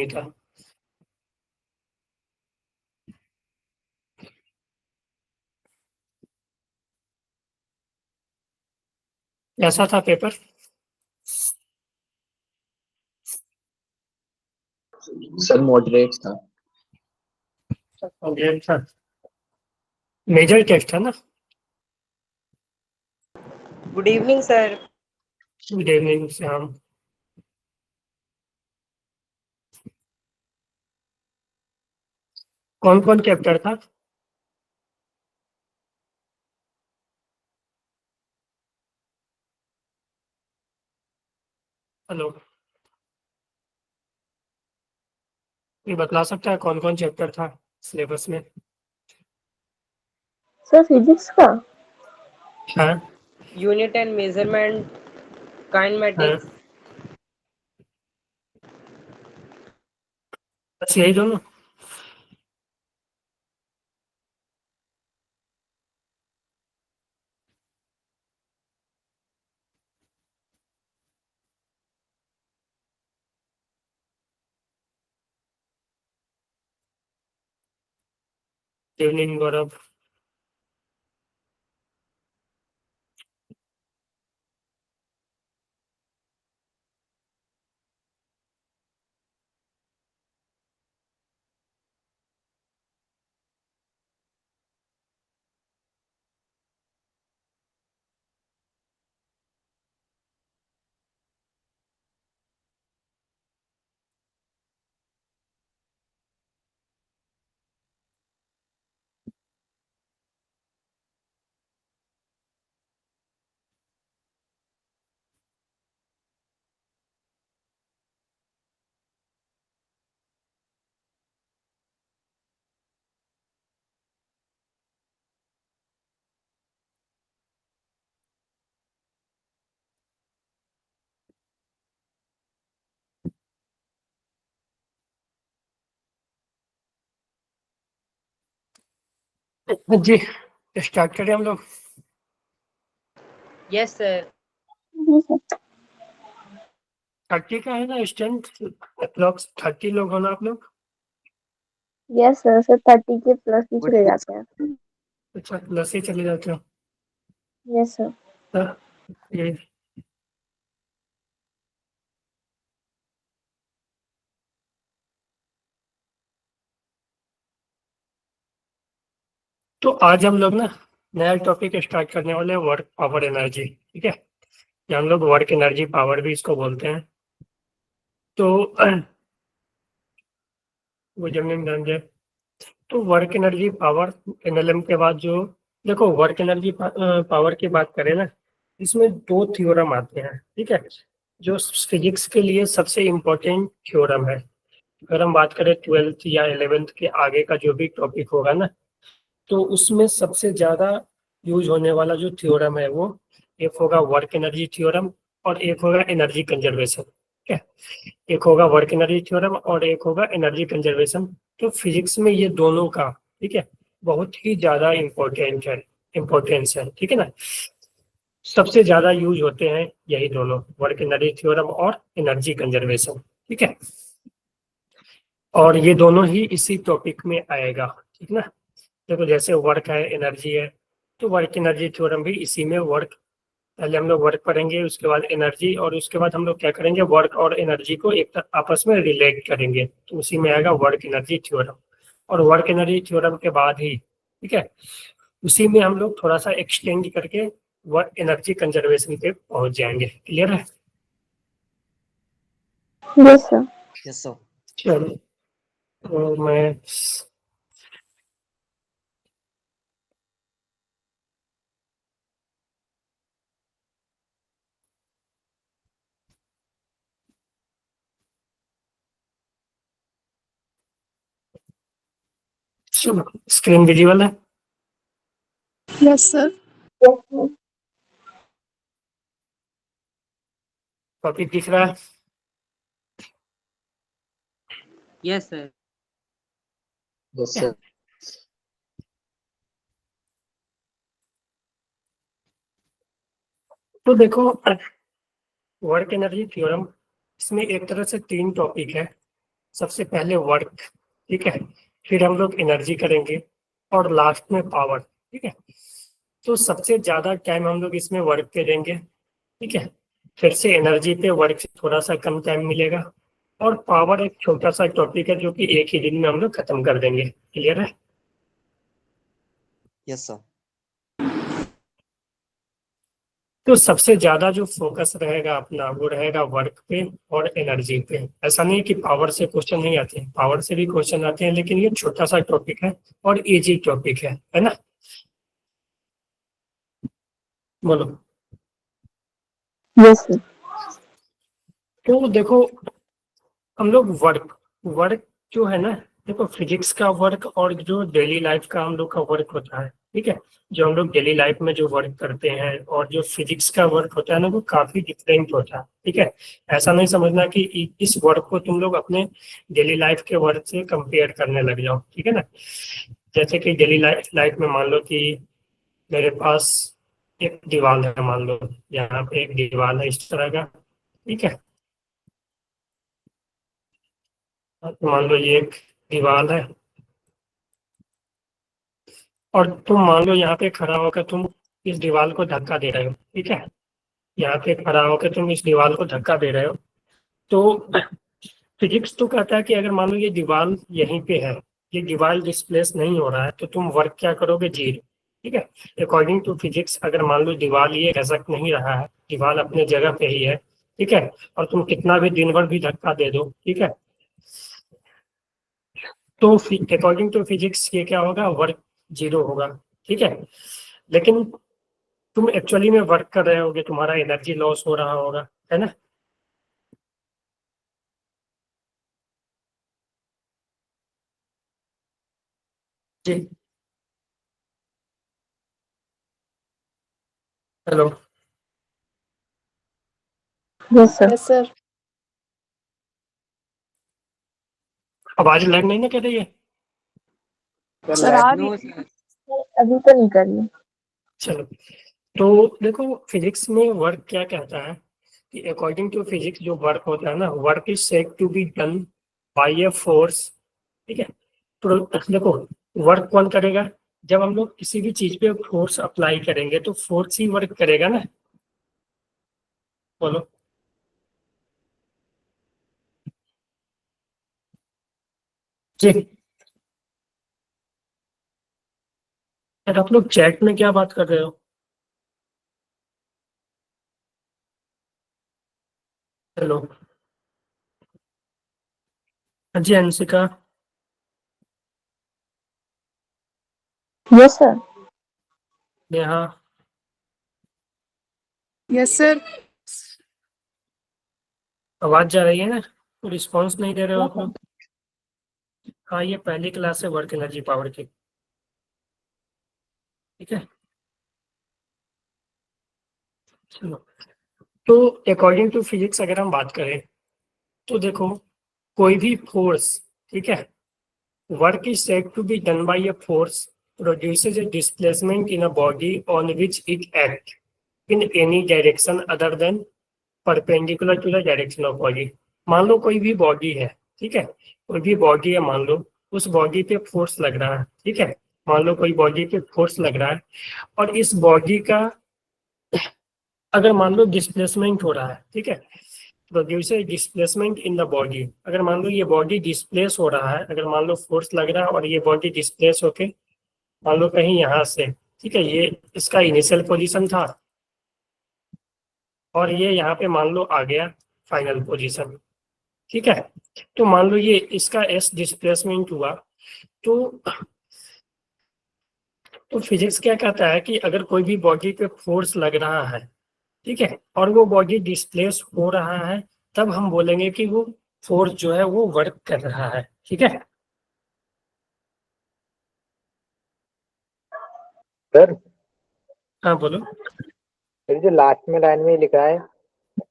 नहीं था। कैसा था पेपर? सर मॉडरेट था। मॉडरेट था। मेजर टेस्ट था ना? Good evening sir. Good evening Shyam. कौन कौन चैप्टर था? हेलो, ये बतला सकता है कौन कौन चैप्टर था सिलेबस में? सर फिजिक्स का? हाँ यूनिट एंड मेजरमेंट, हाँ, काइनेमेटिक्स। बस यही दोनों। इवनिंग गौरव। जी, स्टार्ट करें हम लोग। Yes sir. जी सर। 30 का है ना स्ट्रेंथ? अप्रोक्स 30 लोग हो ना आप लोग? यस सर, सर 30 के प्लस भी चले जाते हैं। अच्छा, प्लस ही चले जाते हो। Yes sir. हाँ, ये तो आज हम लोग ना नया टॉपिक स्टार्ट करने वाले हैं, वर्क पावर एनर्जी। ठीक है, या हम लोग वर्क एनर्जी पावर भी इसको बोलते हैं। तो वो जमीन गंज है। तो वर्क एनर्जी पावर एनएलएम के बाद जो, देखो वर्क एनर्जी पावर की बात करें ना, इसमें दो थ्योरम आते हैं। ठीक है, जो फिजिक्स के लिए सबसे इम्पोर्टेंट थ्योरम है। अगर हम बात करें 12th या 11th के आगे का जो भी टॉपिक होगा ना, तो उसमें सबसे ज्यादा यूज होने वाला जो थ्योरम है वो एक होगा वर्क एनर्जी थ्योरम और एक होगा एनर्जी कंजर्वेशन। ठीक है, एक होगा वर्क एनर्जी थ्योरम और एक होगा एनर्जी कंजर्वेशन। तो फिजिक्स में ये दोनों का, ठीक है, बहुत ही ज्यादा इम्पोर्टेंस है। ठीक है ना, सबसे ज्यादा यूज होते हैं यही दोनों, वर्क एनर्जी थ्योरम और एनर्जी कंजर्वेशन। ठीक है, और ये दोनों ही इसी टॉपिक में आएगा। ठीक ना, देखो जैसे वर्क है, एनर्जी है, तो वर्क एनर्जी थ्योरम भी इसी में वर्क, पहले हम लोग वर्क पढ़ेंगे, उसके बाद एनर्जी, और उसके बाद हम लोग क्या करेंगे, वर्क और एनर्जी को एक आपस में रिलेट करेंगे, तो उसी में आएगा वर्क एनर्जी थ्योरम। और वर्क एनर्जी थ्योरम के बाद ही, ठीक है, उसी में हम लोग थोड़ा सा एक्सटेंड करके वर्क एनर्जी कंजर्वेशन पे पहुंच जाएंगे। क्लियर है? Yes sir. Yes sir. चलो, तो मैं स्क्रीन विजिबल है? Yes sir. टॉपिक दिख रहा है? Yes sir. Yes sir. तो देखो, वर्क एनर्जी थ्योरम, इसमें एक तरह से तीन टॉपिक है। सबसे पहले वर्क, ठीक है, फिर हम लोग एनर्जी करेंगे और लास्ट में पावर, ठीक है। तो सबसे ज्यादा टाइम हम लोग इसमें वर्क पे देंगे, ठीक है, फिर से एनर्जी पे वर्क से थोड़ा सा कम टाइम मिलेगा, और पावर एक छोटा सा टॉपिक है जो कि एक ही दिन में हम लोग खत्म कर देंगे। क्लियर है? Yes, sir. तो सबसे ज्यादा जो फोकस रहेगा अपना वो रहेगा वर्क पे और एनर्जी पे। ऐसा नहीं कि पावर से क्वेश्चन नहीं आते हैं, पावर से भी क्वेश्चन आते हैं, लेकिन ये छोटा सा टॉपिक है और इजी टॉपिक है ना? बोलो। Yes sir. तो देखो, हम लोग वर्क वर्क जो है ना, देखो फिजिक्स का वर्क और जो डेली लाइफ का हम लोग का वर्क होता है, ठीक है, जो हम लोग डेली लाइफ में जो वर्क करते हैं और जो फिजिक्स का वर्क होता है ना, वो काफी डिफरेंट होता है, ठीक है। ऐसा नहीं समझना कि इस वर्क को तुम लोग अपने डेली लाइफ के वर्क से कंपेयर करने लग जाओ, ठीक है ना। जैसे कि डेली लाइफ में मान लो कि मेरे पास एक दीवार है, मान लो यहाँ पे एक दीवार है इस तरह का, ठीक है। तो मान लो ये एक दीवार है और तुम मान लो यहाँ पे खड़ा होकर तुम इस दीवार को धक्का दे रहे हो, ठीक है। यहाँ पे खड़ा होकर तुम इस दीवार को धक्का दे रहे हो, तो फिजिक्स तो कहता है कि अगर मान लो ये दीवार यहीं पे है, ये दीवार डिस्प्लेस नहीं हो रहा है, तो तुम वर्क क्या करोगे? जीरो, ठीक है। अकॉर्डिंग टू फिजिक्स अगर मान लो दीवार ये खसक नहीं रहा है, दीवार अपने जगह पे ही है, ठीक है, और तुम कितना भी दिन भर भी धक्का दे दो, ठीक है, तो अकॉर्डिंग टू फिजिक्स ये क्या होगा? वर्क जीरो होगा, ठीक है। लेकिन तुम एक्चुअली में वर्क कर रहे होगे, तुम्हारा एनर्जी लॉस हो रहा होगा, है ना? जी। हेलो। Yes sir. आवाज लग नहीं ना कर रही है? सर आ रही No, है। sir. अभी तो नहीं कर रही। चलो, तो देखो फिजिक्स में वर्क क्या कहता है कि अकॉर्डिंग टू फिजिक्स जो वर्क होता है ना, work is said to be done by a force, ठीक है। तो देखो, वर्क कौन करेगा? जब हम लोग किसी भी चीज पे फोर्स अप्लाई करेंगे तो फोर्स ही वर्क करेगा ना। बोलो। जी। यार आप लोग चैट में क्या बात कर रहे हो? हेलो। हाँ जी Anshika. Yes sir. Neha. Yes sir. आवाज जा रही है ना? तो रिस्पॉन्स नहीं दे रहे हो आप लोग। हाँ, ये पहली क्लास है वर्क एनर्जी पावर की, ठीक है। चलो, तो अकॉर्डिंग टू फिजिक्स अगर हम बात करें तो देखो, कोई भी फोर्स, ठीक है, work is said to be done by a force produces a displacement in a body on which it acts in any direction other than perpendicular to the direction of body। मान लो कोई भी body है, ठीक है, कोई भी body है, मान लो उस बॉडी पे फोर्स लग रहा है, ठीक है, मान लो कोई बॉडी पे फोर्स लग रहा है, और इस बॉडी का अगर मान लो डिस्प्लेसमेंट हो रहा है, ठीक है, produce displacement in the body. अगर मान लो ये बॉडी डिस्प्लेस हो रहा है, अगर मान लो फोर्स लग रहा है और ये बॉडी डिस्प्लेस होके मान लो कहीं यहाँ से, ठीक है, ये इसका इनिशियल पोजीशन था और ये यहाँ पे मान लो आ गया फाइनल पोजीशन, ठीक है। तो मान लो ये इसका एस डिस्प्लेसमेंट हुआ, तो फिजिक्स क्या कहता है कि अगर कोई भी बॉडी पे फोर्स लग रहा है, ठीक है, और वो बॉडी डिस्प्लेस हो रहा है, तब हम बोलेंगे कि वो फोर्स जो है वो वर्क कर रहा है, ठीक है। सर हाँ बोलो। फिर जो लास्ट में लाइन में लिखा है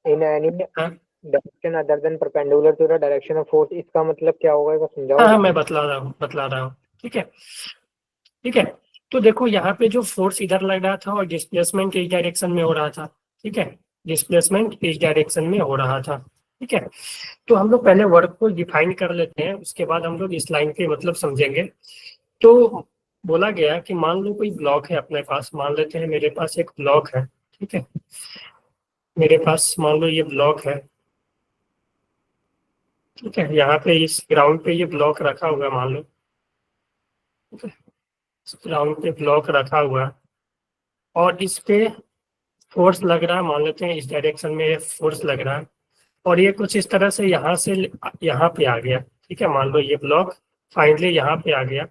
इन एनी हाँ direction other than perpendicular to the direction of force, इसका मतलब क्या होगा, इसका हाँ समझाओ। हाँ, मैं बतला रहा हूँ, ठीक है, ठीक है। तो देखो यहाँ पे जो फोर्स इधर लग रहा था और डिस्प्लेसमेंट इस डायरेक्शन में हो रहा था, ठीक है, डिस्प्लेसमेंट इस डायरेक्शन में हो रहा था, ठीक है। तो हम लोग पहले वर्क को डिफाइन कर लेते हैं, उसके बाद हम लोग इस लाइन के मतलब समझेंगे। तो बोला गया कि मान लो कोई ब्लॉक है अपने पास, मान लेते हैं मेरे पास एक ब्लॉक है, ठीक है। मेरे पास मान लो ये ब्लॉक है, ठीक है। यहाँ पे इस ग्राउंड पे ये ब्लॉक रखा हुआ है मान लो, ठीक है। इस ग्राउंड पे ब्लॉक रखा हुआ है और इस पे फोर्स लग रहा है, मान लेते हैं इस डायरेक्शन में फोर्स लग रहा है, और ये कुछ इस तरह से यहाँ से यहाँ पे आ गया, ठीक है। मान लो ये ब्लॉक फाइनली यहाँ पे आ गया,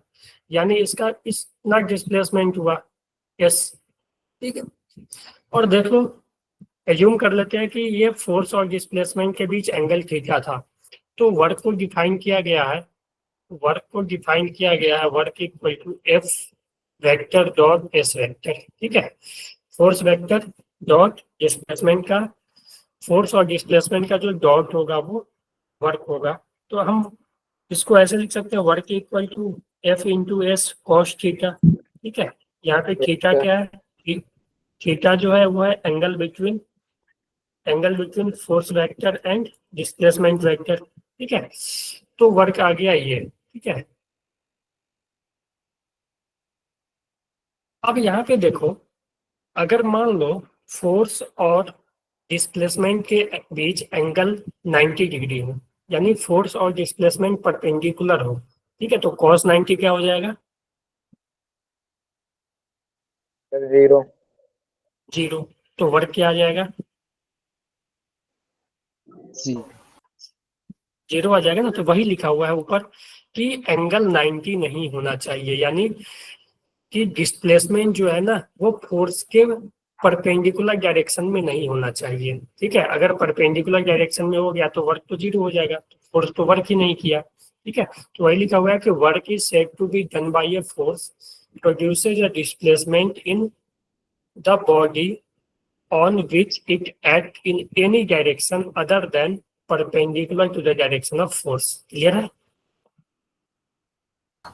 यानी इसका इतना डिस्प्लेसमेंट हुआ यस, ठीक है। और देखो एज्यूम कर लेते हैं कि ये फोर्स और डिस्प्लेसमेंट के बीच एंगल थीटा था। तो वर्क को डिफाइन किया गया है, work equal to F vector dot S vector, ठीक है। फोर्स वेक्टर डॉट डिस्प्लेसमेंट का, फोर्स और डिस्प्लेसमेंट का जो डॉट होगा वो वर्क होगा। तो हम इसको ऐसे लिख सकते हैं, work equal to F into S cos theta, ठीक है। यहाँ पे थीटा क्या है, थीटा जो है वो है angle between force vector and displacement vector, ठीक है। तो वर्क आ गया ये, ठीक है। अब यहाँ पे देखो, अगर मान लो फोर्स और डिस्प्लेसमेंट के बीच एंगल 90 डिग्री हो, यानी फोर्स और डिस्प्लेसमेंट परपेंडिकुलर हो, ठीक है। तो cos 90 क्या हो जाएगा, सर जीरो। जीरो। तो वर्क क्या आ जाएगा, जीरो आ जाएगा ना। तो वही लिखा हुआ है ऊपर कि एंगल 90 नहीं होना चाहिए, यानी कि डिस्प्लेसमेंट जो है ना वो फोर्स के परपेंडिकुलर डायरेक्शन में नहीं होना चाहिए, ठीक है। अगर परपेंडिकुलर डायरेक्शन में हो गया तो वर्क तो जीरो हो जाएगा, फोर्स तो वर्क ही नहीं किया, ठीक है। तो वही लिखा हुआ है कि work is said to be done by a force produces a displacement in the body on which it act in any direction other than perpendicular to the direction of force। Clear है,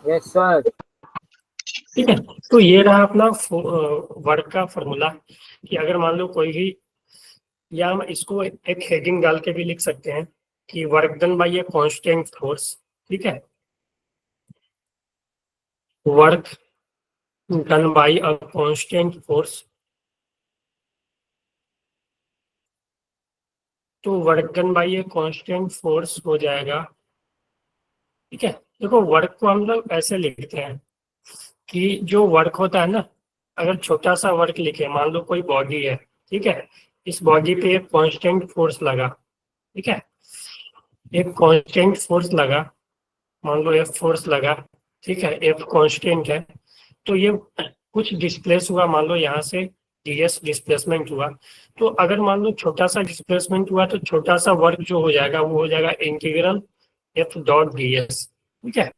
yes sir. ठीक है। तो ये रहा अपना work का formula, कि अगर मान लो कोई भी, या हम इसको एक हेडिंग डाल के भी लिख सकते हैं कि work done by a constant force, ठीक है। Work done by a constant force, तो work done by a constant force हो जाएगा, ठीक है। देखो वर्क को हम लोग ऐसे लिखते हैं कि जो वर्क होता है ना, अगर छोटा सा वर्क लिखे, मान लो कोई बॉडी है, ठीक है। इस बॉडी पे एक कांस्टेंट फोर्स लगा, ठीक है। एक कांस्टेंट फोर्स लगा, मान लो एफ फोर्स लगा, ठीक है। एफ कांस्टेंट है, तो ये कुछ डिस्प्लेस हुआ, मान लो यहाँ से डीएस डिस्प्लेसमेंट हुआ। तो अगर मान लो छोटा सा डिस्प्लेसमेंट हुआ तो छोटा सा वर्क जो हो जाएगा वो हो जाएगा इंटीग्रल एफ डॉट डीएस, ठीक है।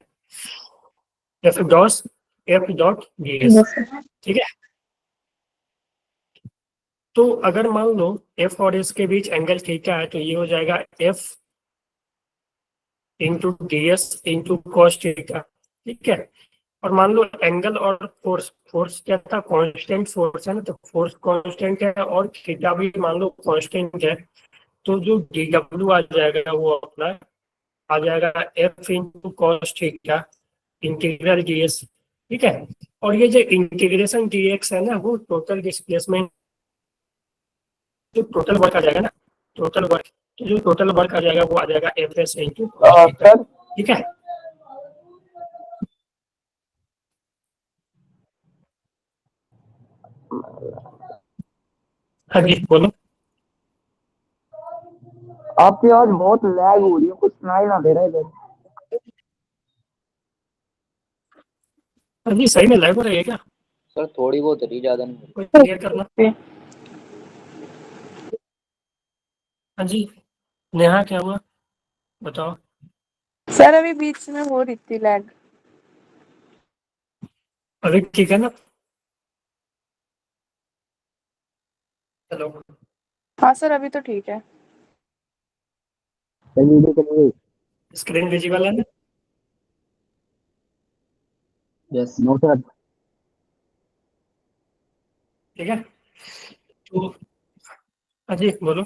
F dot DS, yes sir. ठीक है। तो अगर मान लो एफ और एस के बीच एंगल थीटा है तो ये हो जाएगा F into D S into cos theta, ठीक है। और मान लो एंगल और फोर्स, फोर्स क्या था, कांस्टेंट फोर्स है ना, तो फोर्स कांस्टेंट है और थीटा भी मान लो कांस्टेंट है। तो जो डी डब्ल्यू आ जाएगा वो अपना आ जाएगा F into cos theta integral D S, ठीक है। और ये जो इंटीग्रेशन डी एक्स है ना वो टोटल डिस्प्लेसमेंट, जो टोटल वर्क आ जाएगा ना, टोटल वर्क, तो जो टोटल वर्क आ जाएगा वो आ जाएगा एफ एस इंटू सर ठीक है। हाँ जी बोलो। आपकी आवाज बहुत लैग हो रही है, कुछ सुनाई ना दे रहा है इधर। हाँ जी सही में लाइव हो रही है क्या, सर थोड़ी बहुत रही, ज्यादा नहीं। कोई क्लियर करना। हाँ जी नेहा क्या हुआ बताओ। सर अभी बीच में हो रही थी लैग। अभी ठीक है ना, हेलो। हाँ सर अभी तो ठीक है। स्क्रीन विजिबल है ना, यस नो सर। ठीक है। तो हाँ जी बोलो।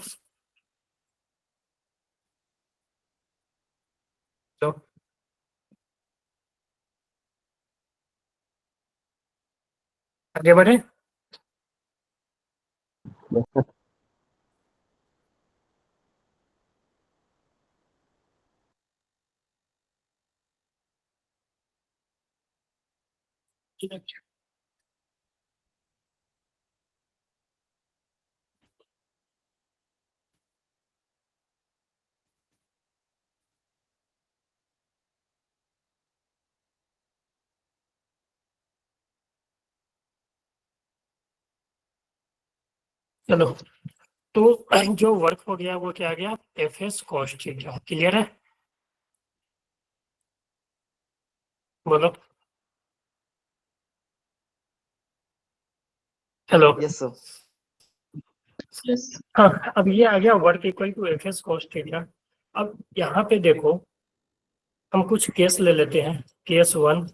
आगे बढ़े। Yes, sir. चलो, तो जो वर्क हो गया वो क्या आ गया, F S cos theta. Clear है, बोलो। हेलो। Yes, sir. Yes. हाँ, अब ये आ गया work equal to F S cos theta. अब यहाँ पे देखो, हम कुछ केस ले लेते हैं। केस वन,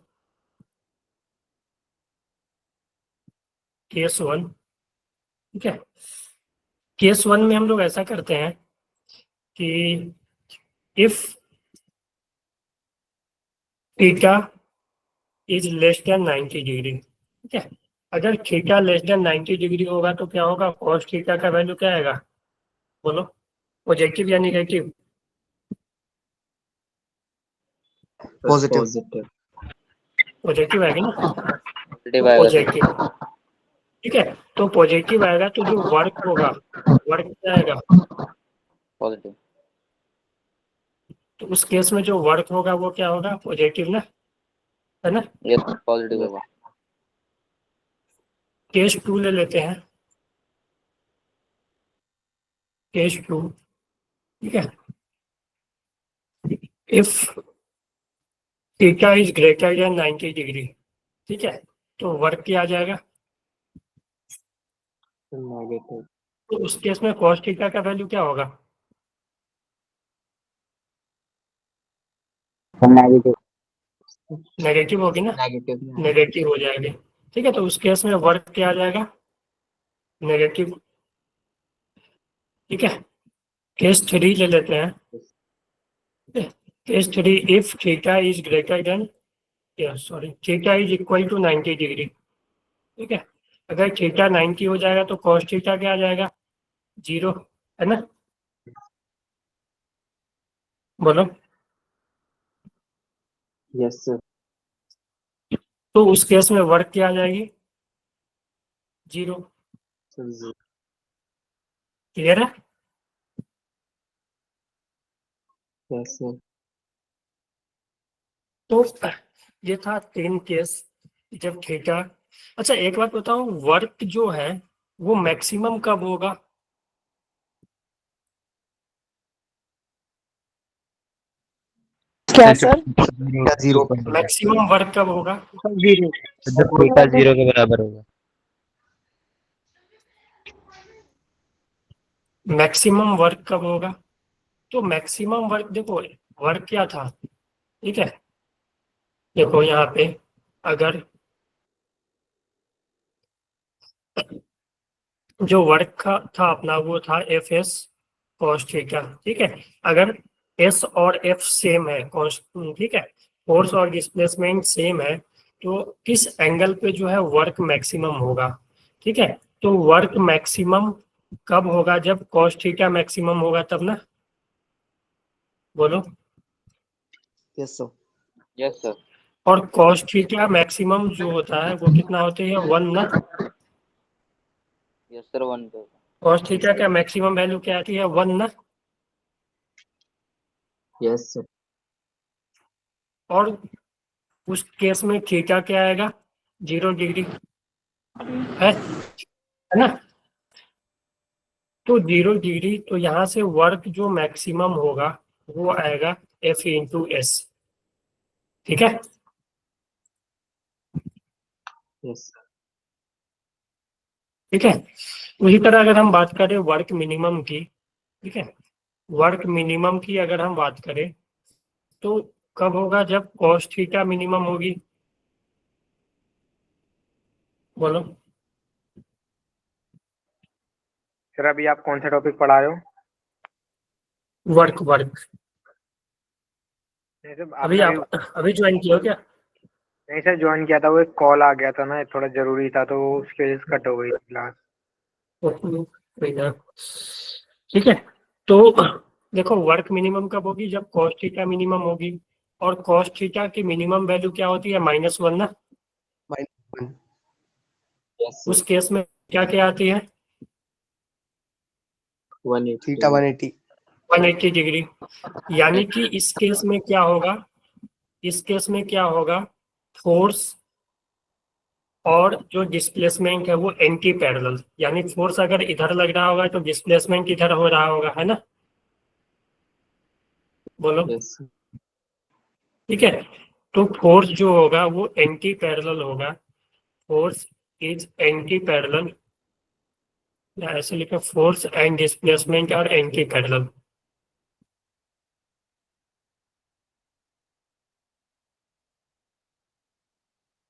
केस वन, ठीक है। केस वन में हम लोग ऐसा करते हैं कि if theta is less than 90 degree, ठीक है। अगर थीटा लेस देन 90 डिग्री होगा तो क्या होगा, कॉस थीटा का वैल्यू क्या आएगा, बोलो। पॉजिटिव या निगेटिव? Positive. पॉजिटिव आएगा ना, Positive तो आएगा सर। पॉजिटिव, ठीक है। तो पॉजिटिव आएगा तो जो वर्क होगा, वर्क क्या आएगा, Positive. तो उस केस में जो वर्क होगा वो क्या होगा, पॉजिटिव ना, है ना। Yes, positive होगा। केस टू ले लेते हैं, केस टू, ठीक है। If theta is greater then 90 degree, ठीक है, तो वर्क क्या आ जाएगा, Negative. तो उस केस में कॉस थीटा का वैल्यू क्या होगा, Negative. नेगेटिव होगी ना, Negative. नेगेटिव हो जाएगी, ठीक है। तो उस केस में वर्क क्या आ जाएगा, नेगेटिव, ठीक है। केस थ्री ले लेते हैं। Case three, if theta is greater than, sorry, theta is equal to 90 degree, ठीक है। अगर थीटा 90 हो जाएगा तो कॉस थीटा क्या आ जाएगा, 0, है ना, बोलो। Yes, sir. तो उस केस में वर्क क्या आ जाएगी, 0। क्लियर है। Yes, sir. तो ये था 3 केस जब थीटा। अच्छा, एक बात बताओ, वर्क जो है वो मैक्सिमम कब होगा, क्या सर? Zero. मैक्सिमम वर्क कब होगा, जब थीटा 0 के बराबर होगा। मैक्सिमम वर्क कब होगा, तो मैक्सिमम वर्क देखो, वर्क क्या था, ठीक है। देखो यहाँ पे अगर जो वर्क का था अपना वो था एफ एस कॉस थीटा, ठीक है। अगर एस और एफ सेम है, कॉस, ठीक है, फोर्स और डिस्प्लेसमेंट सेम है, तो किस एंगल पे जो है वर्क मैक्सिमम होगा, ठीक है। तो वर्क मैक्सिमम कब होगा, जब कॉस थीटा मैक्सिमम होगा तब ना, बोलो। Yes, sir. Yes, sir. और कॉस थीटा मैक्सिमम जो होता है वो कितना होते हैं, 1 ना। Yes, sir. 1 पे होगा। कॉस थीटा का मैक्सिमम वैल्यू क्या आती है, 1 ना। Yes, sir. और उस केस में थीटा क्या आएगा, 0 डिग्री, है ना। तो 0 डिग्री, तो यहाँ से वर्क जो मैक्सिमम होगा वो आएगा एफ इंटू एस, ठीक है। Yes, sir. ठीक है। उसी तरह अगर हम बात करें वर्क मिनिमम की, ठीक है, वर्क मिनिमम की अगर हम बात करें तो कब होगा, जब कॉस थीटा मिनिमम होगी, बोलो। सर अभी आप कौन सा टॉपिक पढ़ा रहे हो? वर्क, वर्क नहीं सर, अभी आपने आप अभी ज्वाइन किया हो क्या? नहीं सर, ज्वाइन किया था, वो एक कॉल आ गया था ना, थोड़ा जरूरी था, तो वो उसकी वजह से कट हो गई थी क्लास। कोई ना, ठीक है। तो देखो वर्क मिनिमम कब होगी, जब कॉस थीटा मिनिमम होगी, और कॉस थीटा की मिनिमम वैल्यू क्या होती है, -1 ना। -1 Yes, sir. उस केस में क्या क्या आती है, 180. Theta 180 180 degree. यानी कि इस केस में क्या होगा, इस केस में क्या होगा, फोर्स और जो डिस्प्लेसमेंट है वो एंटी पैरेलल, यानी फोर्स अगर इधर लग रहा होगा तो डिस्प्लेसमेंट इधर हो रहा होगा, है ना, बोलो। Yes. ठीक है, तो फोर्स जो होगा वो एंटी पैरेलल होगा, फोर्स इज एंटी पैरेलल, या ऐसे लिखा, force and displacement are anti parallel.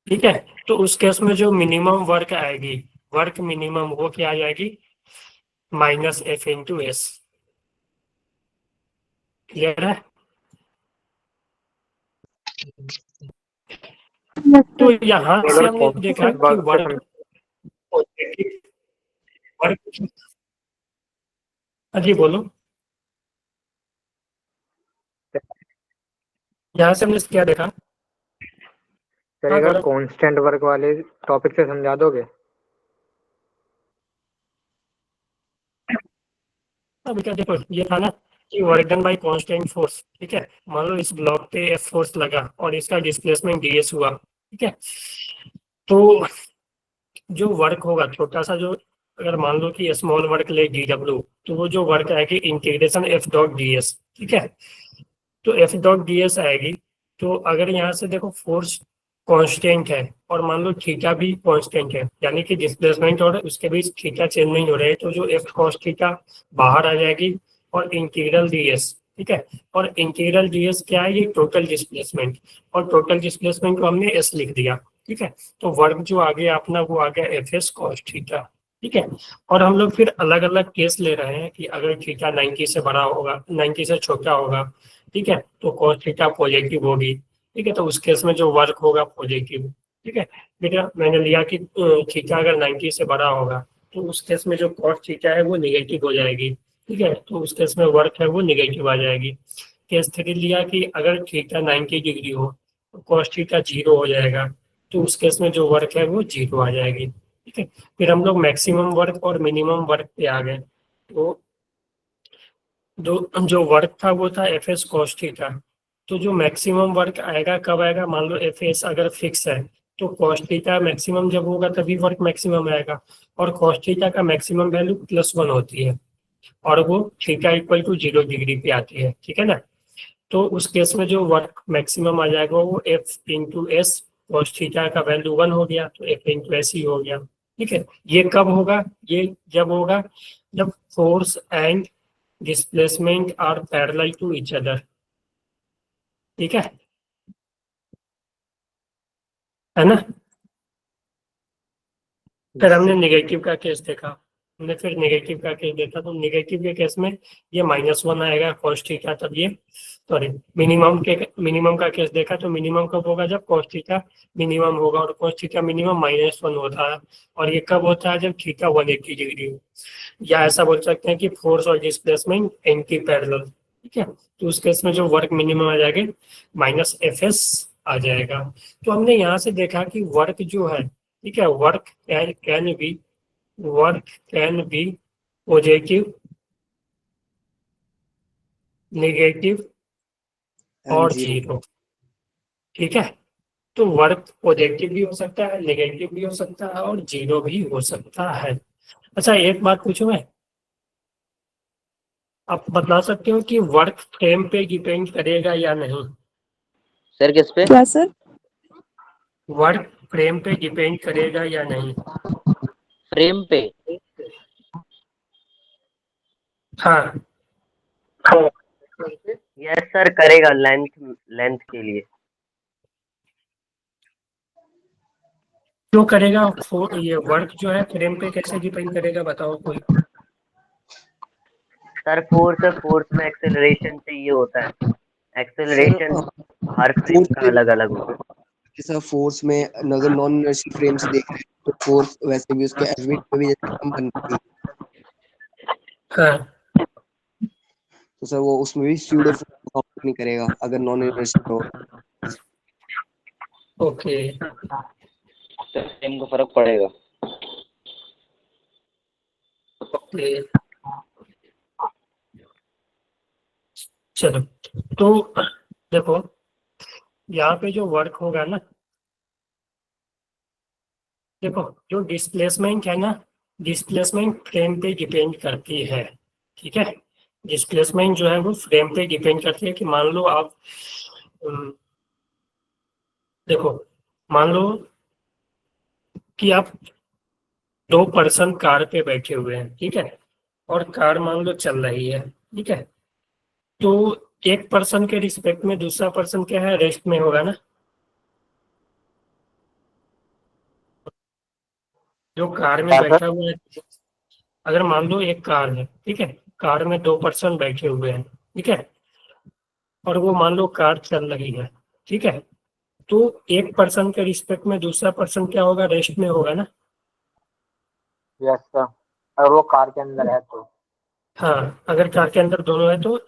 ठीक है, तो उस केस में जो मिनिमम वर्क आएगी, वर्क मिनिमम वो क्या आ जाएगी, -F/s। क्लियर है। तो यहाँ से अगर हमने देखा कि वर्क वर्क, वर्क, जी बोलो। यहाँ से हमने क्या देखा, सर हाँ अगर गौरव। कांस्टेंट वर्क वाले टॉपिक से समझा दोगे? अब क्या देखो, ये था ना कि work done bye constant force, ठीक है। मान लो इस ब्लॉक पे F फोर्स लगा और इसका डिस्प्लेसमेंट ds हुआ, ठीक है। तो जो वर्क होगा छोटा सा, जो अगर मान लो कि स्मॉल वर्क ले dw, तो वो जो वर्क आएगी इंटीग्रेशन F डॉट ds, ठीक है। तो F डॉट ds आएगी, तो अगर यहाँ से देखो फोर्स कांस्टेंट है और मान लो थीटा भी कांस्टेंट है, यानी कि डिस्प्लेसमेंट और उसके बीच थीटा चेंज नहीं हो रहा है, तो जो F cos थीटा बाहर आ जाएगी और इंटीग्रल ds, ठीक है। और इंटीग्रल ds क्या है, ये टोटल डिस्प्लेसमेंट, और टोटल डिस्प्लेसमेंट को हमने s लिख दिया, ठीक है। तो वर्क जो आ गया अपना वो आ गया Fs cos थीटा, ठीक है। और हम लोग फिर अलग अलग केस ले रहे हैं कि अगर थीटा 90 से बड़ा होगा, 90 से छोटा होगा, ठीक है, तो cos थीटा पॉजिटिव होगी, ठीक है। तो उस केस में जो वर्क होगा पॉजिटिव, ठीक है। बेटा मैंने लिया कि थीटा अगर 90 से बड़ा होगा, तो उस केस में जो cos थीटा है वो निगेटिव हो जाएगी, ठीक है। तो उस केस में वर्क है वो निगेटिव आ जाएगी। केस 3 लिया कि अगर थीटा 90 डिग्री हो तो cos थीटा 0 हो जाएगा, तो उस केस में जो वर्क है वो 0 आ जाएगी, ठीक है। फिर हम लोग मैक्सिमम वर्क और मिनिमम वर्क पे आ गए। तो जो वर्क था वो था Fs cos थीटा। तो जो मैक्सिमम वर्क आएगा कब आएगा, मान लो Fs अगर फिक्स है तो cos थीटा मैक्सिमम जब होगा तभी वर्क मैक्सिमम आएगा, और cos थीटा का मैक्सिमम वैल्यू +1 होती है, और वो थीटा = 0 डिग्री पे आती है, ठीक है ना। तो उस केस में जो वर्क मैक्सिमम आ जाएगा वो F/s, cos थीटा का वैल्यू 1 हो गया तो F/s ही हो गया, ठीक है। ये कब होगा, ये जब होगा जब force and displacement are parallel to each other, ठीक है ना। फिर हमने नेगेटिव का केस देखा, हमने फिर नेगेटिव का केस देखा, तो नेगेटिव के केस में ये -1 आएगा cos थीटा, तब ये सॉरी मिनिमम का केस देखा, तो मिनिमम कब होगा, जब cos थीटा मिनिमम होगा, और cos थीटा मिनिमम -1 होता है, और ये कब होता है, जब थीटा 180 डिग्री हो, या ऐसा बोल सकते हैं कि फोर्स और डिस्प्लेसमेंट एंटी पैरेलल, ठीक है। तो उस केस में जो वर्क मिनिमम आ जाएगा -Fs आ जाएगा। तो हमने यहाँ से देखा कि वर्क जो है, ठीक है, work can be positive, negative और and 0 जीरो, ठीक है। तो वर्क पॉजिटिव भी हो सकता है, नेगेटिव भी हो सकता है, और जीरो भी हो सकता है। अच्छा एक बात पूछूं मैं, आप बता सकते हो कि वर्क फ्रेम पे डिपेंड करेगा या नहीं, सर किस पे? क्या सर? वर्क फ्रेम पे डिपेंड करेगा या नहीं। फ्रेम पे? हाँ, यस सर, करेगा लेंथ लेंथ के लिए। क्यों करेगा, ये वर्क जो है फ्रेम पे कैसे डिपेंड करेगा, बताओ कोई। सर फोर्स में एक्सेलरेशन चाहिए होता है, एक्सेलरेशन हर फ्रेम का फोर्स अलग अलग होता है। जैसा फोर्स में अगर नॉन इनर्शियल फ्रेम से देख रहे हैं तो फोर्स वैसे भी उसके एवरेज में भी जैसे कम बनती है, हाँ तो सर वो उसमें भी स्यूडो फोर्स काउंट नहीं करेगा अगर नॉन इनर्शियल हो। ओके। तो फ्रेम का फर्क पड़ेगा। ओके चलो, तो देखो यहाँ पे जो वर्क होगा ना, देखो जो डिस्प्लेसमेंट है ना, डिस्प्लेसमेंट फ्रेम पे डिपेंड करती है, ठीक है। डिस्प्लेसमेंट जो है वो फ्रेम पे डिपेंड करती है कि मान लो आप देखो, मान लो कि आप 2 पर्सन कार पे बैठे हुए हैं, ठीक है, और कार मान लो चल रही है, ठीक है। तो एक पर्सन के रिस्पेक्ट में दूसरा पर्सन क्या है, रेस्ट में होगा ना। जो कार में बैठा हुआ है, अगर मान लो एक कार है, ठीक है, कार में 2 पर्सन बैठे हुए हैं, ठीक है, और वो मान लो कार चल रही है, ठीक है। तो एक पर्सन के रिस्पेक्ट में दूसरा पर्सन क्या होगा, रेस्ट में होगा ना। यस सर, अगर वो कार के अंदर है तो। हाँ, अगर कार के अंदर दोनों है तो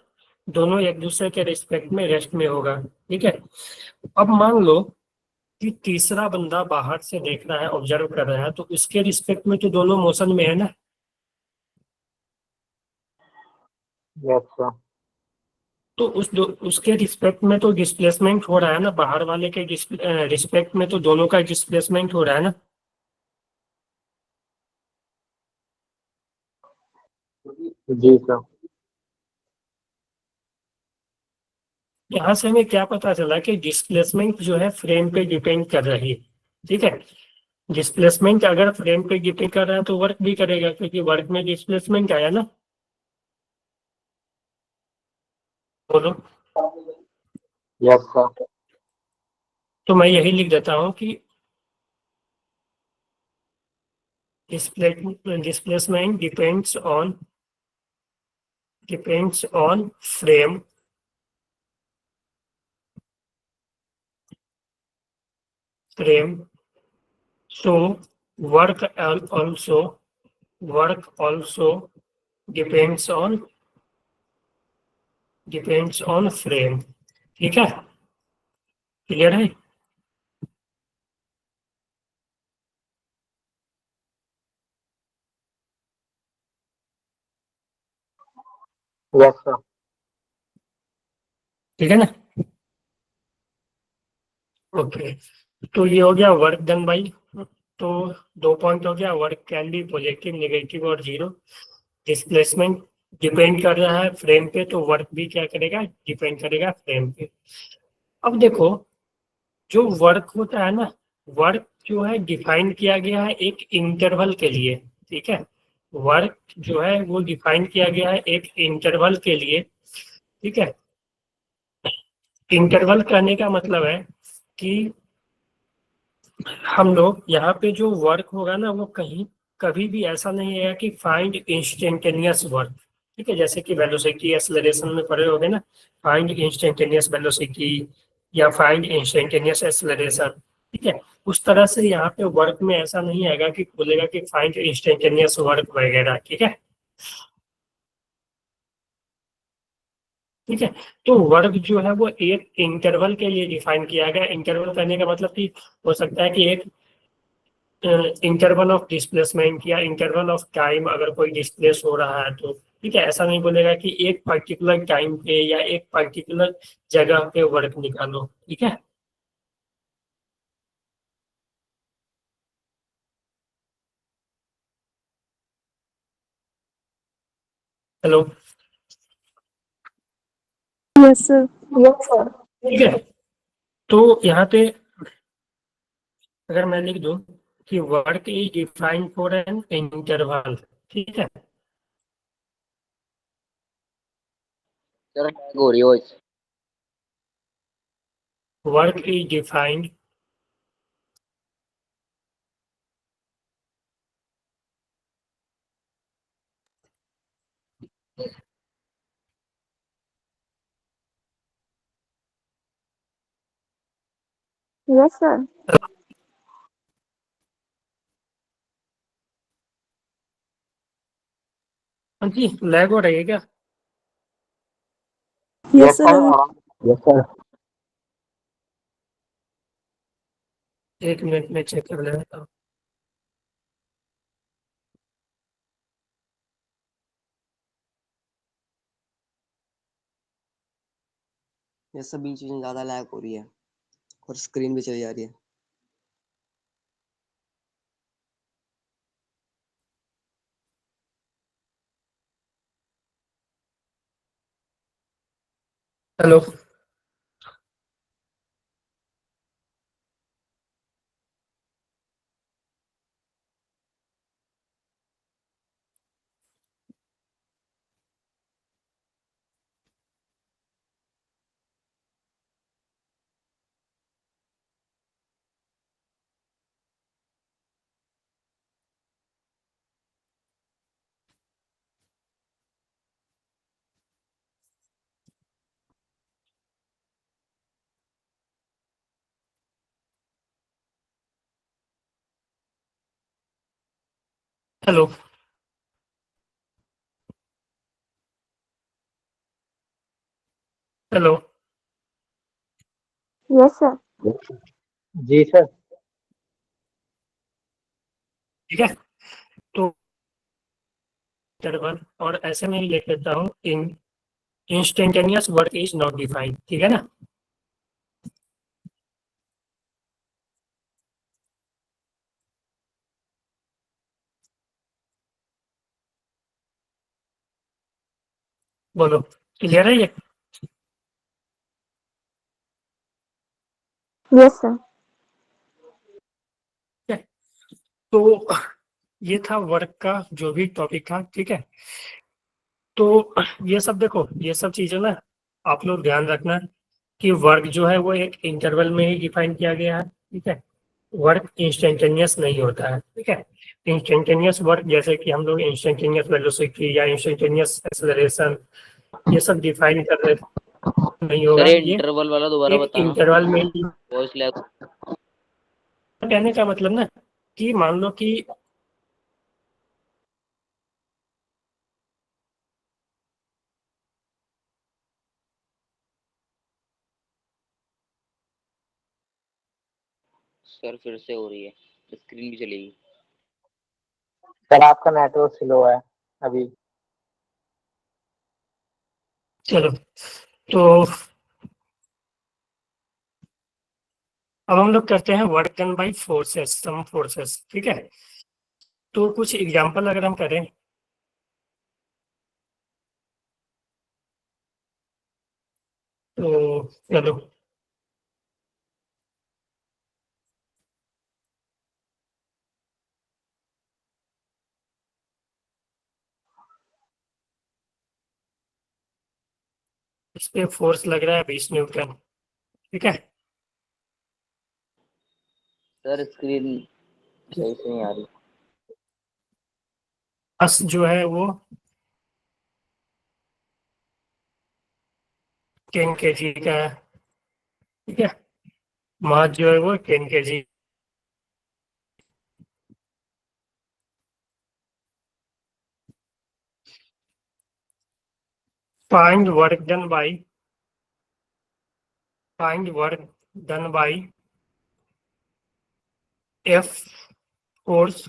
दोनों एक दूसरे के रिस्पेक्ट में रेस्ट में होगा, ठीक है। अब मान लो कि तीसरा बंदा बाहर से देख रहा है, ऑब्जर्व कर रहा है, तो उसके रिस्पेक्ट में तो दोनों मोशन में है ना। Yes sir. तो उसके रिस्पेक्ट में तो डिस्प्लेसमेंट हो रहा है ना, बाहर वाले के रिस्पेक्ट में तो दोनों का डिस्प्लेसमेंट हो रहा है ना। जी सर। यहाँ से हमें क्या पता चला कि डिस्प्लेसमेंट जो है फ्रेम पे डिपेंड कर रही है, ठीक है। डिस्प्लेसमेंट अगर फ्रेम पे डिपेंड कर रहा है तो वर्क भी करेगा, क्योंकि वर्क में डिस्प्लेसमेंट आया ना। बोलो। Yes sir. तो मैं यही लिख देता हूँ कि displacement depends on frame, so work also depends on frame, ठीक है। क्लियर है। Yes sir. ठीक है ना। ओके, तो ये हो गया वर्क डन बाई। तो 2 पॉइंट हो गया, work can be positive, negative और जीरो। डिस्प्लेसमेंट डिपेंड कर रहा है फ्रेम पे, तो वर्क भी क्या करेगा, डिपेंड करेगा फ्रेम पे। अब देखो, जो वर्क होता है ना, वर्क जो है डिफाइन किया गया है एक इंटरवल के लिए, ठीक है। वर्क जो है वो डिफाइन किया गया है एक इंटरवल के लिए, ठीक है। इंटरवल कहने का मतलब है कि हम लोग यहाँ पे जो वर्क होगा ना, वो कहीं कभी भी ऐसा नहीं है कि फाइंड इंस्टेंटेनियस वर्क, ठीक है। जैसे कि वेलोसिटी एक्सेलरेशन में पढ़े होगे ना, फाइंड इंस्टेंटेनियस वेलोसिटी या फाइंड इंस्टेंटेनियस एक्सेलरेशन, ठीक है। उस तरह से यहाँ पे वर्क में ऐसा नहीं आएगा कि बोलेगा कि फाइंड इंस्टेंटेनियस वर्क वगैरह, ठीक है। ठीक है, तो वर्क जो है वो एक इंटरवल के लिए डिफाइन किया गया। इंटरवल करने का मतलब कि हो सकता है कि एक इंटरवल ऑफ डिस्प्लेसमेंट या इंटरवल ऑफ टाइम, अगर कोई डिस्प्लेस हो रहा है तो, ठीक है। ऐसा नहीं बोलेगा कि एक पर्टिकुलर टाइम पे या एक पर्टिकुलर जगह पे वर्क निकालो, ठीक है। हेलो। Yes sir. ठीक है, तो यहाँ पे अगर मैं लिख दूं कि work is defined for an interval, ठीक है। सर लैग हो रही है voice. Work is defined Yes, sir. हाँ जी, लैग हो रही है क्या? यस सर अभी यस सर। एक मिनट में चेक कर लेता हूँ। ये सब बीच में ज्यादा लैग हो रही है और स्क्रीन भी चली जा रही है। Hello, hello, hello. Yes, sir. जी सर। ठीक है, तो इंटरवल और ऐसे में लिख लेता हूँ in instantaneous work is not defined. ठीक है ना? बोलो, क्लियर है ये? Yes, sir. तो ये था वर्क का जो भी टॉपिक था। ठीक है, तो ये सब देखो, ये सब चीजें ना आप लोग ध्यान रखना कि वर्क जो है वो एक इंटरवल में ही डिफाइन किया गया है। ठीक है, वर्क इंस्टेंटेनियस नहीं होता है। ठीक है, इंस्टेंटेनियस वर्क जैसे कि हम लोग इंस्टेंटेनियस वेलोसिटी या इंस्टेंटेनियस एक्सेलरेशन ये सब डिफाइन कर रहे नहीं सर होगा। ये ये इंटरवल वाला दोबारा एक बताना। इंटरवल में वॉइस लैग। कहने का मतलब ना कि मान लो कि सर फिर से हो रही है, स्क्रीन भी चलेगी। सर आपका नेटवर्क स्लो है अभी। चलो, तो अब हम लोग करते हैं work done by forces, some forces. ठीक है, तो कुछ एग्जांपल अगर हम करें तो चलो, इस पे फोर्स लग रहा है 20 न्यूटन। ठीक है, सर स्क्रीन सही से नहीं आ रही। बस जो है वो 10 kg का है। ठीक है, मास जो है वो 10 kg। Find work done by F force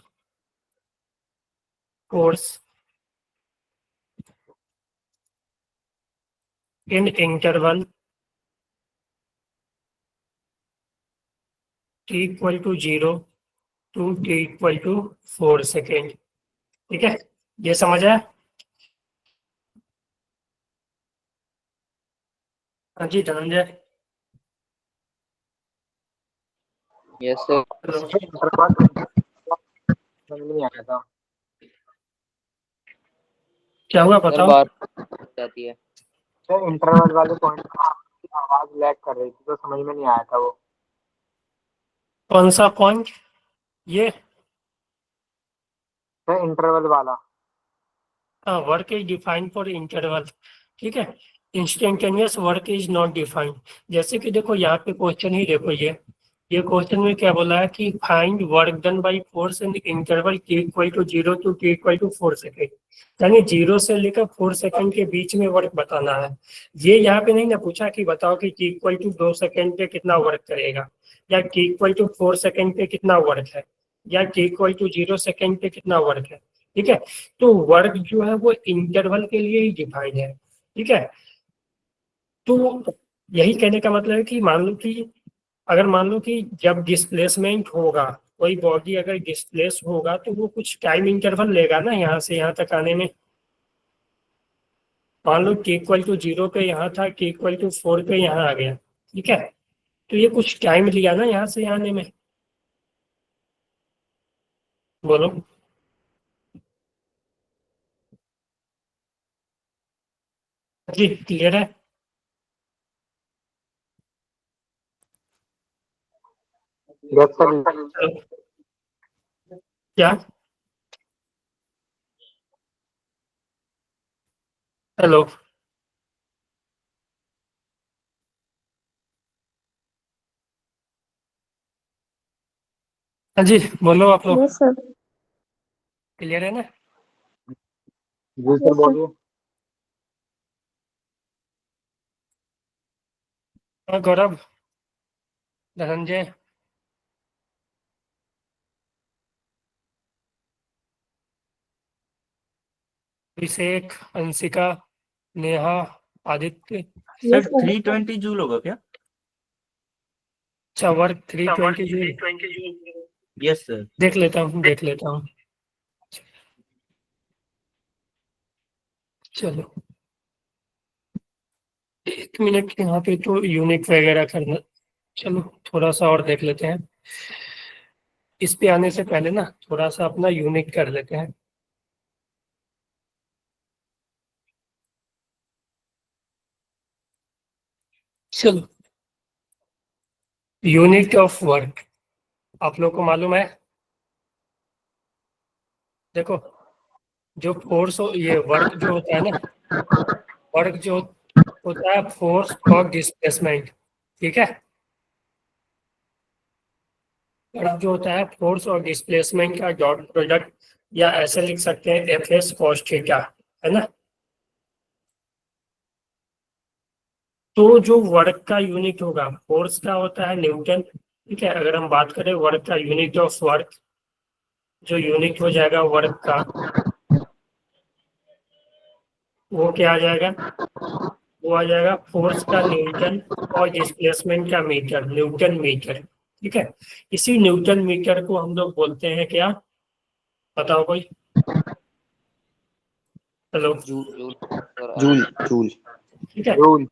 in interval t equal to 0 to t equal to 4 second. ठीक है, ये समझ आया? हाँ जी धनंजय। Yes sir. हेलो, समझ नहीं आया था। क्या हुआ सर बताओ? बात जाती है। सर इंटरवल वाले पॉइंट की आवाज लैग कर रही थी तो समझ में नहीं आया था वो। कौन सा पॉइंट? ये सर इंटरवल वाला। Work is defined for interval. ठीक है, instantaneous work is not defined. जैसे कि देखो यहाँ पे क्वेश्चन ही देखो, ये ये क्वेश्चन में क्या बोला है कि find work done by force in interval t equal to 0 to t equal to 4 second, यानी 0 से लेकर 4 सेकेंड के बीच में वर्क बताना है। ये यहाँ पे नहीं ना पूछा कि बताओ कि t इक्वल टू 2 सेकेंड पे कितना वर्क करेगा, या t इक्वल टू 4 सेकेंड पे कितना वर्क है, या t इक्वल टू 0 सेकेंड पे कितना वर्क है। ठीक है, तो वर्क जो है वो इंटरवल के लिए ही डिफाइंड है। ठीक है, तो यही कहने का मतलब है कि मान लो कि अगर मान लो कि जब डिस्प्लेसमेंट होगा, कोई बॉडी अगर डिस्प्लेस होगा तो वो कुछ टाइम इंटरवल लेगा ना यहाँ से यहाँ तक आने में। मान लो t इक्वल टू 0 पे यहाँ था, t इक्वल टू 4 पे यहाँ आ गया। ठीक है, तो ये कुछ टाइम लिया ना यहाँ से यहाँ आने में। बोलो। जी क्लियर है? Yes sir. क्या? हेलो। हाँ जी बोलो आप लोग। Yes sir. क्लियर है ना? जी सर यस सर। बोलिए। हाँ Gaurav, Dhananjay, Abhishek, Anshika, Neha, Aditya. Yes sir sir. 320 joule होगा क्या? अच्छा, वर्क 320 जूल। Yes sir. देख लेता हूँ, देख लेता हूँ। चलो 1 मिनट, यहाँ पे तो यूनिट वगैरह करना। चलो थोड़ा सा और देख लेते हैं। इस पे आने से पहले ना थोड़ा सा अपना यूनिट कर लेते हैं। चलो, यूनिट ऑफ वर्क आप लोग को मालूम है। देखो, जो फोर्स ये वर्क जो होता है ना, वर्क जो होता है फोर्स और डिस्प्लेसमेंट। ठीक है, वर्क जो होता है फोर्स और डिस्प्लेसमेंट का डॉट प्रोडक्ट, या ऐसे लिख सकते हैं एफ एस कॉस थीटा, है ना। तो जो वर्क का यूनिट होगा फोर्स का होता है न्यूटन। ठीक है, अगर हम बात करें वर्क का यूनिट ऑफ वर्क, जो यूनिट हो जाएगा वर्क का वो क्या आ जाएगा, वो आ जाएगा फोर्स का न्यूटन और डिस्प्लेसमेंट का मीटर, न्यूटन मीटर। ठीक है, इसी न्यूटन मीटर को हम लोग बोलते हैं क्या, बताओ कोई। हेलो। Joule joule joule. ठीक है, जूल।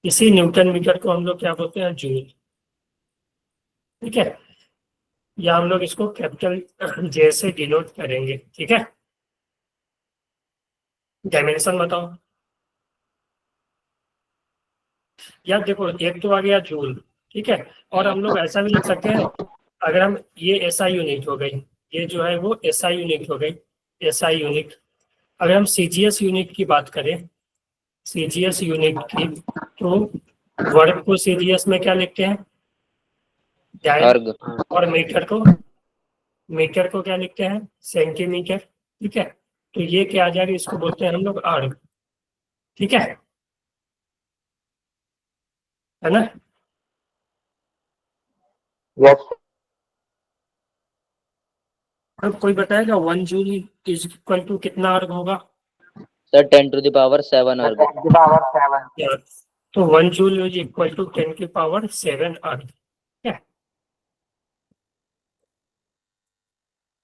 इसी न्यूटन मीटर को हम लोग क्या बोलते हैं, जूल। ठीक है, या हम लोग इसको कैपिटल जे से डिनोट करेंगे। ठीक है, डायमेंशन बताओ। यार देखो, एक तो आ गया जूल। ठीक है, और हम लोग ऐसा भी लिख सकते हैं, अगर हम ये एसआई यूनिट हो गई, ये जो है वो एसआई यूनिट हो गई, एसआई यूनिट। अगर हम सीजीएस यूनिट की बात करें, सीजीएस यूनिट की, तो वर्ग को सीजीएस में क्या लिखते हैं, डायल, अर्ग। और मीटर को क्या लिखते हैं, सेंटीमीटर। ठीक है, तो ये क्या आ जाएगा, इसको बोलते हैं हम लोग अर्ग। ठीक है ना। यस। अब कोई बताएगा 1 जूल इज इक्वल टू कितना अर्ग होगा। सर 10⁻7 अर्ग। पावर 7। यार, तो 1 जूल इज इक्वल टू 10⁻7 अर्ग। ठीक है,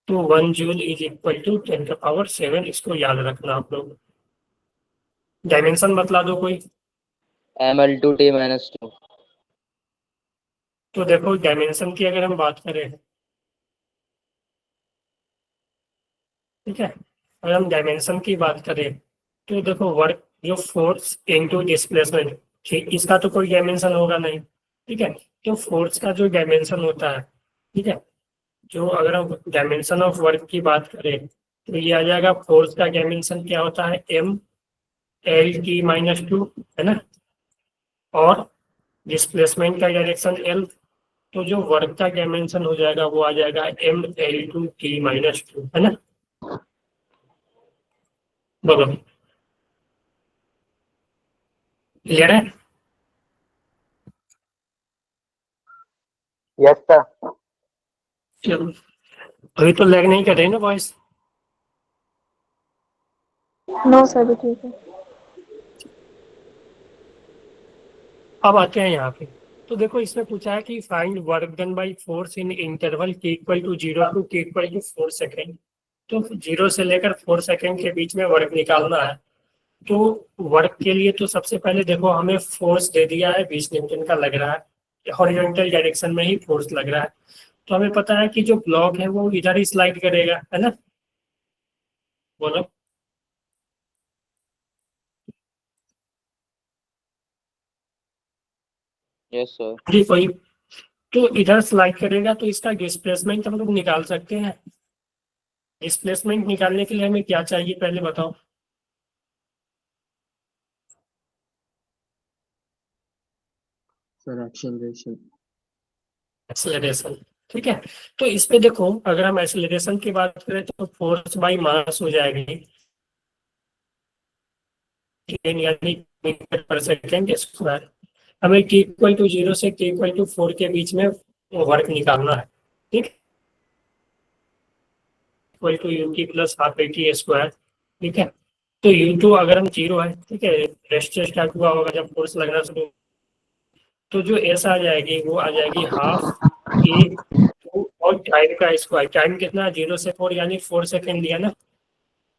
तो 1 जूल इज इक्वल टू 10⁻7, इसको याद रखना आप लोग। डायमेंशन बतला दो कोई। ml/t-2। तो देखो, डायमेंशन की अगर हम बात करें, ठीक है, अगर हम डायमेंशन की बात करें तो देखो, वर्क जो फोर्स इनटू डिस्प्लेसमेंट, ठीक, इसका तो कोई डायमेंशन होगा नहीं। ठीक है, तो फोर्स का जो डायमेंशन होता है, ठीक है, जो अगर हम डायमेंशन ऑफ वर्क की बात करें तो ये आ जाएगा, फोर्स का डायमेंशन क्या होता है, m/L/t-2, है ना, और डिस्प्लेसमेंट का डायरेक्शन L, तो जो वर्क का डायमेंशन हो जाएगा वो आ जाएगा ML2T-2, है ना। बोलो, क्लियर है। Yes sir. चलो, अभी तो लैग नहीं कर रही ना वॉइस। नो सर अभी ठीक है। अब आते हैं यहाँ पे। तो देखो इसमें पूछा है कि find work done by force in interval के equal to 0 to T=4 second. तो 0 से लेकर 4 सेकेंड के बीच में वर्क निकालना है। तो वर्क के लिए तो सबसे पहले देखो हमें फोर्स दे दिया है 20 न्यूटन का लग रहा है, हॉरिजॉन्टल डायरेक्शन में ही फोर्स लग रहा है। तो हमें पता है कि जो ब्लॉक है वो इधर ही स्लाइड करेगा, है ना। बोलो, यस सर। जी कोई। तो इधर स्लाइड करेगा तो इसका डिस्प्लेसमेंट हम लोग निकाल सकते हैं। डिस्प्लेसमेंट निकालने के लिए हमें क्या चाहिए पहले बताओ। Sir acceleration. एक्सेलरेशन, ठीक है। तो इस पे देखो अगर हम एक्सेलरेशन की बात करें तो फोर्स बाई मास हो जाएगी, यानी मीटर पर सेकेंड स्क्वायर। हमें T=0 से T=4 के बीच में वर्क निकालना है, ठीक। Equal to UT plus half AT², ठीक है। तो U2 अगर हम 0 है, ठीक है, रेस्ट स्टार्ट हुआ होगा जब फोर्स लगना शुरू, तो जो एस आ जाएगी वो आ जाएगी हाफ A2 और टाइम का स्क्वायर। टाइम कितना, 0 से 4 यानी 4 सेकेंड लिया ना।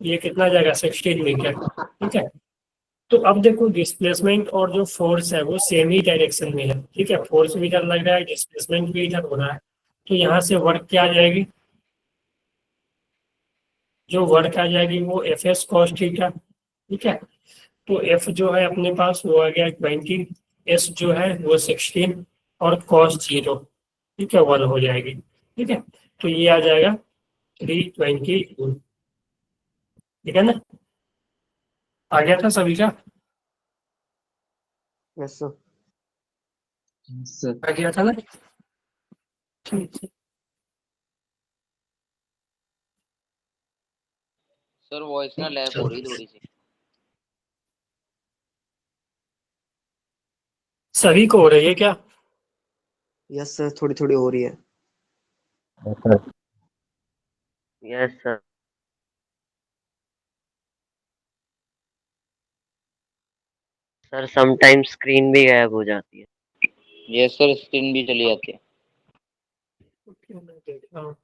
ये कितना जाएगा, 16 मीटर, ठीक है। तो अब देखो डिस्प्लेसमेंट और जो फोर्स है वो सेम ही डायरेक्शन में है, ठीक है। फोर्स भी इधर लग रहा है, डिस्प्लेसमेंट भी इधर हो रहा है। तो यहाँ से वर्क क्या आ जाएगी, जो वर्क आ जाएगी वो F(s)cos θ, ठीक है। तो F जो है अपने पास वो आ गया 20, S जो है वो 16 और cos 0, ठीक है, 1 हो जाएगी, ठीक है। तो ये आ जाएगा 322, ठीक है ना। आ गया था सभी का, यस सर। सर आ गया था ना, ठीक है। सर वॉइस ना लैग हो रही थोड़ी सी। सभी को हो रही है क्या। यस सर, थोड़ी थोड़ी हो रही है। Yes sir. Sir sometimes screen भी गायब हो जाती है। यस सर, स्क्रीन भी चली जाती है। ओके, मैं देख रहा हूँ।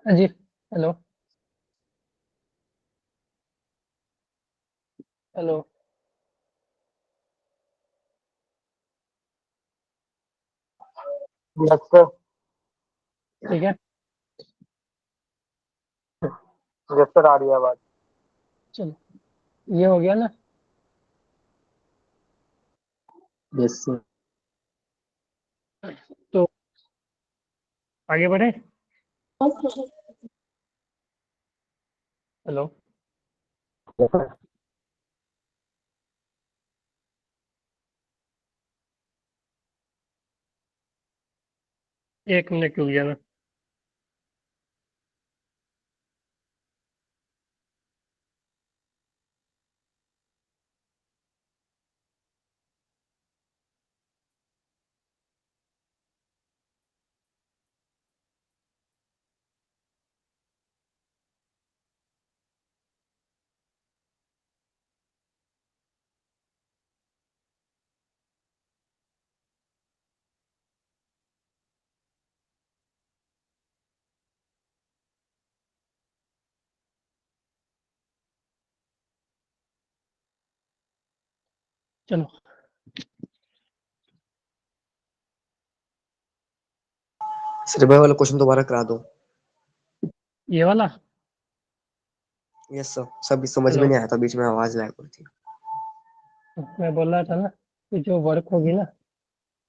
हाँ जी, हेलो। हेलो। Yes sir. ठीक है, यस सर, आ रही है आवाज। चलो ये हो गया ना। Yes sir. तो आगे बढ़े। हेलो। एक मिनट रुक जाना। चलो सर भाई वाला क्वेश्चन दोबारा करा दो। ये वाला। यस सर, सब समझ में हेलो। नहीं आया था, बीच में आवाज लैग हो रही थी। मैं बोल रहा था ना कि जो वर्क होगी ना,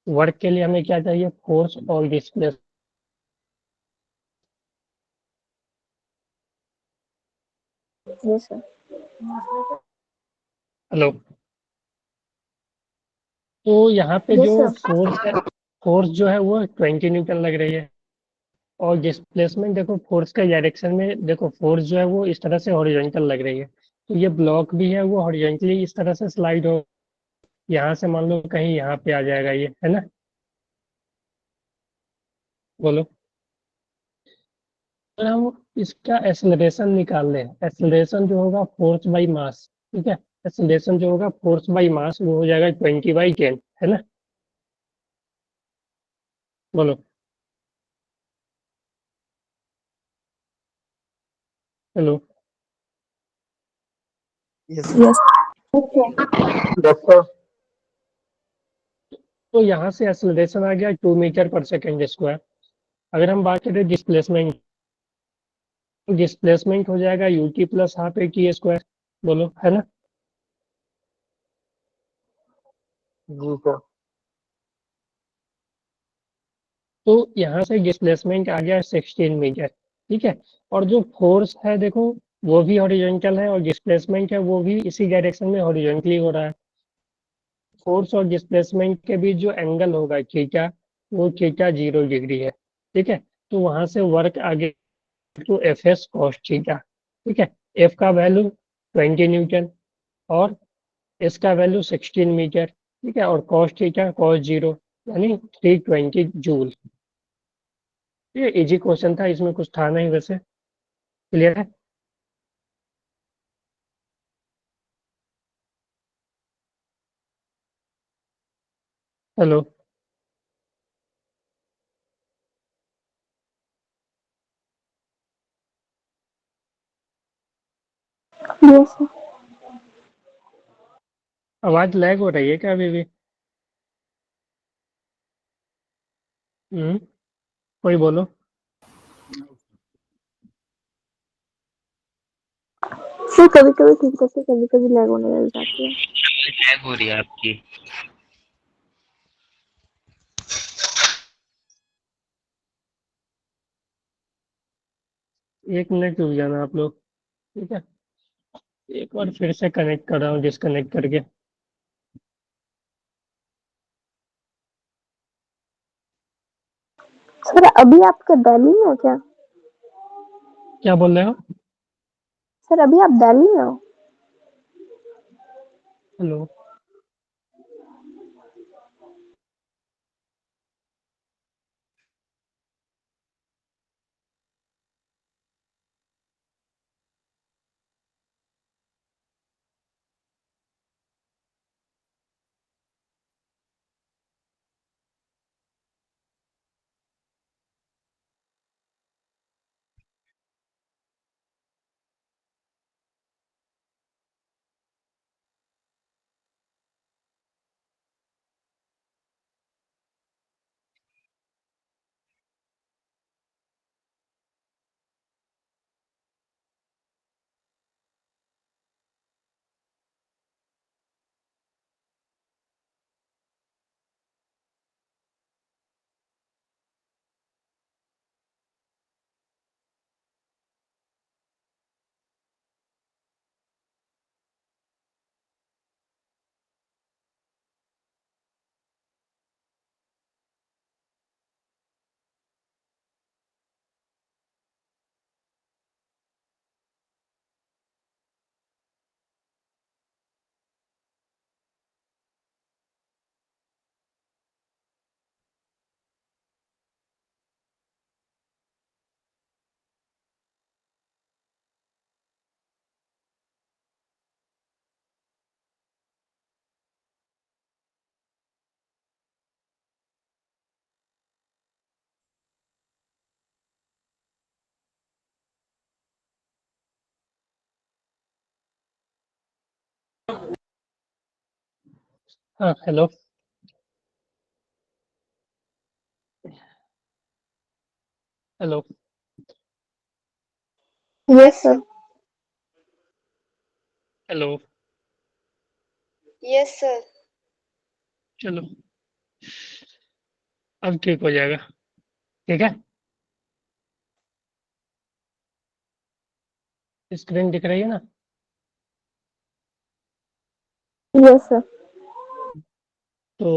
वर्क के लिए हमें क्या चाहिए, फोर्स और डिस्प्लेस। Yes sir. हेलो। तो यहाँ पे यस जो सर। फोर्स है, फोर्स जो है वो 20 न्यूटन लग रही है। और डिस्प्लेसमेंट देखो, फोर्स के डायरेक्शन में देखो, फोर्स जो है वो इस तरह से हॉरिजॉन्टल लग रही है। तो ये ब्लॉक भी है वो हॉरिजॉन्टली इस तरह से स्लाइड हो, यहाँ से मान लो कहीं यहाँ पे आ जाएगा, ये है ना। बोलो। अगर हम इसका एक्सेलरेशन निकाल लें, एक्सेलरेशन जो होगा फोर्स बाई मास, ठीक है। एक्सेलरेशन जो होगा फोर्स बाई मास वो हो जाएगा 20/10, है ना। बोलो। Hello. Yes yes. Okay. Yes sir. तो यहाँ से एक्सेलरेशन आ गया 2 मीटर पर सेकेंड स्क्वायर। अगर हम बात करें डिस्प्लेसमेंट, तो डिस्प्लेसमेंट हो जाएगा UT plus half A T square. बोलो, है ना। जी सर। तो यहाँ से डिस्प्लेसमेंट आ गया 16 मीटर, ठीक है। और जो फोर्स है देखो, वो भी हॉरिजॉन्टल है, और डिस्प्लेसमेंट है वो भी इसी डायरेक्शन में हॉरिजॉन्टली हो रहा है। फोर्स और डिस्प्लेसमेंट के बीच जो एंगल होगा थीटा, वो थीटा 0 डिग्री है, ठीक है। तो वहां से वर्क आगे to F S cos theta, ठीक है। एफ का वैल्यू 20 न्यूटन, और एस का वैल्यू 16 मीटर, ठीक है। और कॉस थीटा cos 0, यानी 320 जूल। ये इजी क्वेश्चन था, इसमें कुछ था नहीं वैसे। क्लियर है। हेलो। Yes sir. आवाज लैग हो रही है क्या अभी भी? हम्म। कोई बोलो। सर कभी कभी ठीक होते, कभी कभी लैग होने लग जाती है। लैग हो रही है आपकी। एक मिनट रुक जाना आप लोग, ठीक है। एक बार फिर से कनेक्ट कर रहा हूँ डिस्कनेक्ट करके। सर अभी आपका दिल्ली में हो क्या? क्या बोल रहे हो? सर अभी आप दिल्ली में हो? हेलो। हाँ hello. Hello. Yes, sir. Hello. Yes, sir. चलो अब ठीक हो जाएगा। ठीक है, स्क्रीन दिख रही है ना? Yes, sir. तो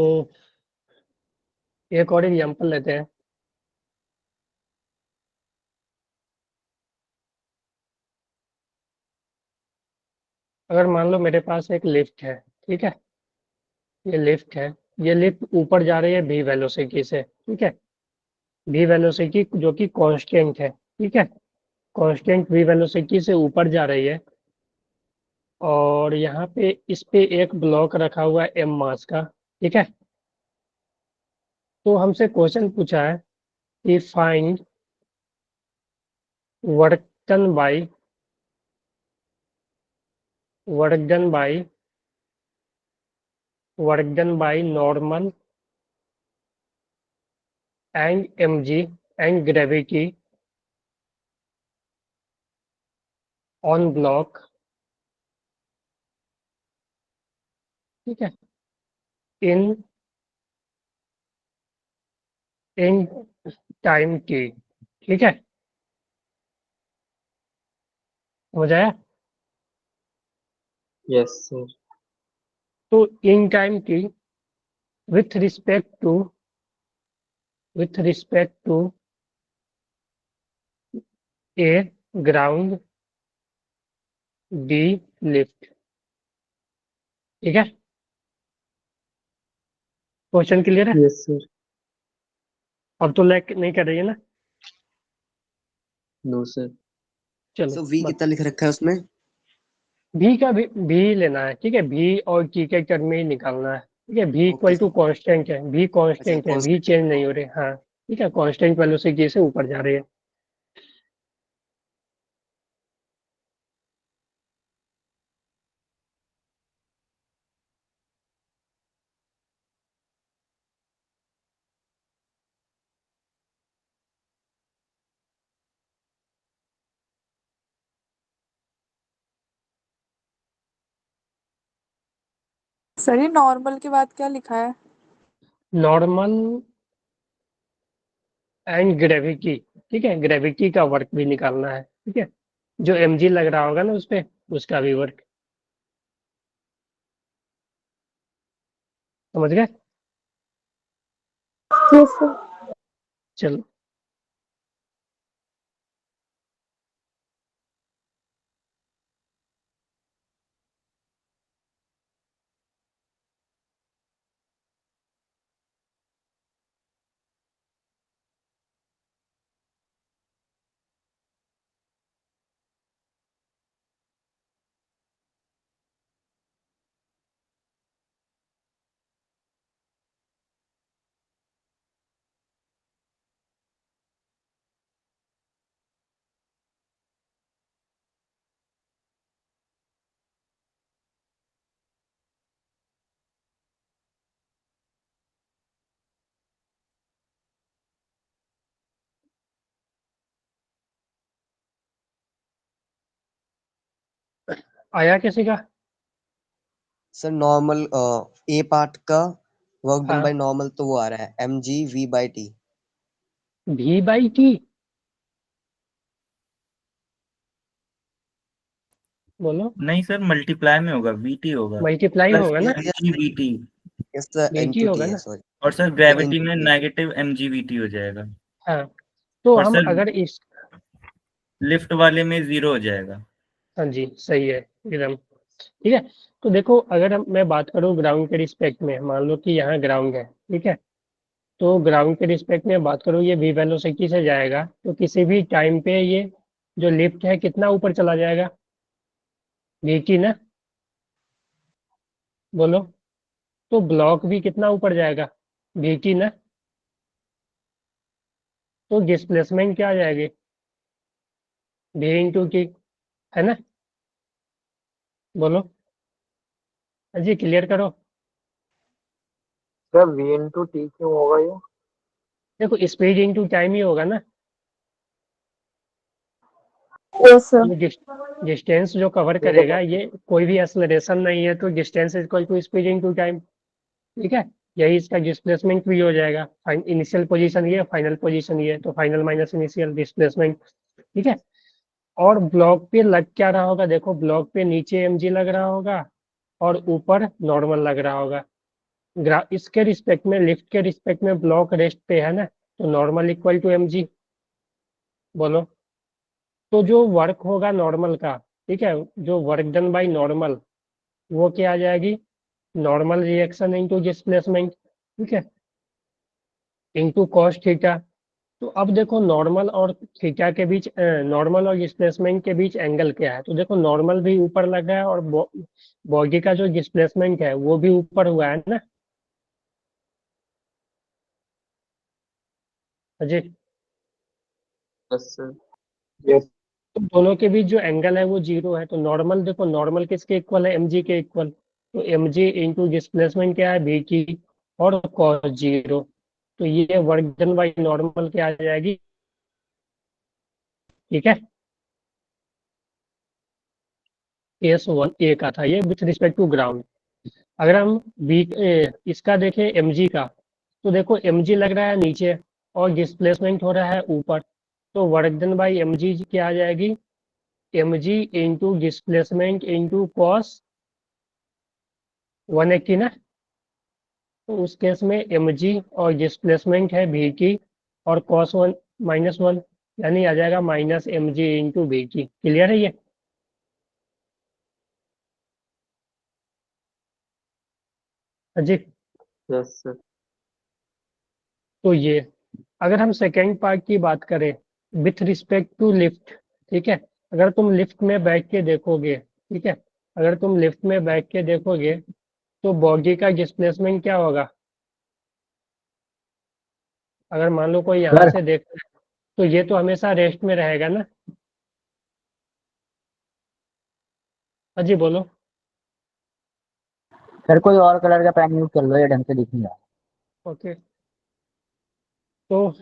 एक और एग्जांपल लेते हैं। अगर मान लो मेरे पास एक लिफ्ट है, ठीक है, ये लिफ्ट है, ये लिफ्ट ऊपर जा रही है v वेलोसिटी से, ठीक है, v वेलोसिटी जो कि कांस्टेंट है, ठीक है, कांस्टेंट v वेलोसिटी से ऊपर जा रही है, और यहाँ पे इस पे एक ब्लॉक रखा हुआ है m मास का, ठीक है। तो हमसे क्वेश्चन पूछा है कि find work done by work done by work done by normal and mg and gravity on block, ठीक है, इन इन टाइम t, ठीक है, समझ आया? Yes sir. तो in time t with respect to with respect to a ground d lift, ठीक है, question clear है? Yes sir. अब तो लैग नहीं कर रही है ना? No sir. चलो सो v बस कितना लिख रखा है उसमें? भी का भी लेना है, ठीक है, भी और की के टर्म में ही निकालना है, ठीक है, भी okay equal to sir. Constant है, भी अच्छा कांस्टेंट है, कॉन्स्ट। भी चेंज नहीं हो रहे, हाँ, ठीक है, कांस्टेंट वेलोसिटी से ऊपर जा रही है। सर ये नॉर्मल के बाद क्या लिखा है? नॉर्मल एंड ग्रेविटी, ठीक है, ग्रेविटी का वर्क भी निकालना है, ठीक है, जो mg लग रहा होगा ना उस पे, उसका भी वर्क, समझ गए? Yes, sir. चलो आया किसी का? सर नॉर्मल ए पार्ट का वर्क डन हाँ, बाय नॉर्मल तो वो आ रहा है mg v by t। v by T, बोलो, नहीं सर, मल्टीप्लाई में होगा, वीटी होगा, मल्टीप्लाई प्लस होगा ना, एमजीवीटी। यस सर वीटी into होगा t है ना, सॉरी। और सर या ग्रेविटी into में t। नेगेटिव एमजीवीटी हो जाएगा। हाँ, तो और हम सर अगर इस, लिफ्ट वाले में जीरो हो जाएगा। हाँ जी सही है एकदम, ठीक है। तो देखो अगर मैं बात करूँ ग्राउंड के रिस्पेक्ट में, मान लो कि यहाँ ग्राउंड है, ठीक है, तो ग्राउंड के रिस्पेक्ट में बात करूँ, ये वी वेलोसिटी से जाएगा, तो किसी भी टाइम पे ये जो लिफ्ट है कितना ऊपर चला जाएगा? वी की ना, बोलो, तो ब्लॉक भी कितना ऊपर जाएगा? वी की ना, तो डिस्प्लेसमेंट क्या आ जाएगी? वी इंटू की, है ना, बोलो, जी क्लियर करो। सर वी इंटू टी क्यों होगा ये? देखो स्पीड इनटू टाइम ही होगा ना, Yes, sir. ये डिस्टेंस जो कवर करेगा ये कोई भी एक्सेलरेशन नहीं है, तो distance equal to speed into time. ठीक है, यही इसका डिस्प्लेसमेंट भी हो जाएगा। इनिशियल पोजीशन ये, फाइनल पोजीशन ये, तो फाइनल माइनस इनिशियल डिस्प्लेसमेंट। ठीक है, और ब्लॉक पे लग क्या रहा होगा, देखो ब्लॉक पे नीचे mg लग रहा होगा और ऊपर नॉर्मल लग रहा होगा। इसके रिस्पेक्ट में, लिफ्ट के रिस्पेक्ट में ब्लॉक रेस्ट पे है ना, तो नॉर्मल इक्वल टू mg। बोलो, तो जो वर्क होगा नॉर्मल का, ठीक है, जो वर्क डन बाय नॉर्मल, वो क्या आ जाएगी, नॉर्मल रिएक्शन इनटू डिस्प्लेसमेंट, ठीक है, इनटू कॉस थीटा। तो अब देखो नॉर्मल और थीटा के बीच, नॉर्मल और डिस्प्लेसमेंट के बीच एंगल क्या है, तो देखो नॉर्मल भी ऊपर लग रहा है और बॉडी का जो डिस्प्लेसमेंट है वो भी ऊपर हुआ है ना अजय। Yes sir. तो दोनों के बीच जो एंगल है वो जीरो है, तो नॉर्मल देखो, नॉर्मल किसके इक्वल है, mg के इक्वल, तो mg इंटू डिस्प्लेसमेंट क्या है, v की, और cos जीरो, तो ये वर्क डन बाई नॉर्मल क्या आ जाएगी। ठीक है, S1 A का था ये विथ रिस्पेक्ट टू ग्राउंड। अगर हम v इसका देखें mg का, तो देखो mg लग रहा है नीचे और डिस्प्लेसमेंट हो रहा है ऊपर, तो वर्क डन बाई mg क्या आ जाएगी, mg into displacement into cos 180 ना, तो उस केस में mg और डिस्प्लेसमेंट है v की और cos 1 -1, यानी आ जाएगा माइनस mg इंटू v की। क्लियर है ये? जी, यस सर। तो ये, अगर हम सेकेंड पार्ट की बात करें विथ रिस्पेक्ट टू लिफ्ट, ठीक है, अगर तुम लिफ्ट में बैठ के देखोगे, ठीक है, अगर तुम लिफ्ट में बैठ के देखोगे तो बॉडी का डिस्प्लेसमेंट क्या होगा, अगर मान लो कोई यहाँ से देख रहा है तो ये तो हमेशा रेस्ट में रहेगा ना। अजी बोलो। सर कोई और कलर का पेन यूज कर लो, ये ढंग से दिख नहीं रहा। ओके, तो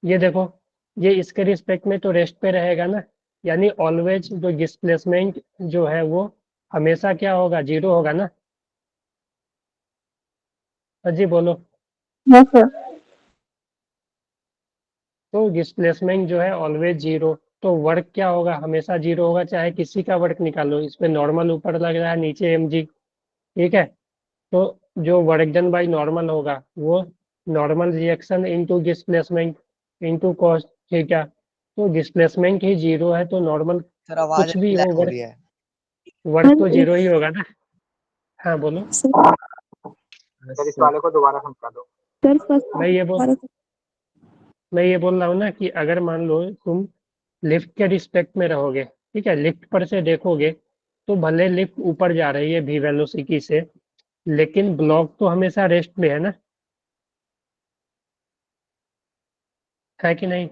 ये देखो, ये इसके रिस्पेक्ट में तो रेस्ट पे रहेगा ना, यानी ऑलवेज जो डिस्प्लेसमेंट जो है वो हमेशा क्या होगा, जीरो होगा ना। अजी बोलो। Yes, sir. तो डिस्प्लेसमेंट जो है ऑलवेज जीरो, तो वर्क क्या होगा, हमेशा जीरो होगा, चाहे किसी का वर्क निकालो। इसमें नॉर्मल ऊपर लग रहा है, नीचे mg, ठीक है, तो जो वर्क डन बाई नॉर्मल होगा वो normal reaction into displacement into cos theta, तो डिस्प्लेसमेंट ही जीरो है, तो नॉर्मल सर आवाज कुछ भी हो लैग हो रही है। वर्क तो जीरो ही होगा ना। हाँ बोलो। सर इस वाले को दोबारा समझा दो। सर फर्स्ट मैं ये बोल रहा हूँ ना कि अगर मान लो तुम लिफ्ट के रिस्पेक्ट में रहोगे, ठीक है, लिफ्ट पर से देखोगे तो भले लिफ्ट ऊपर जा रही है v वेलोसिटी से, लेकिन ब्लॉक तो हमेशा रेस्ट में है ना, है कि नहीं?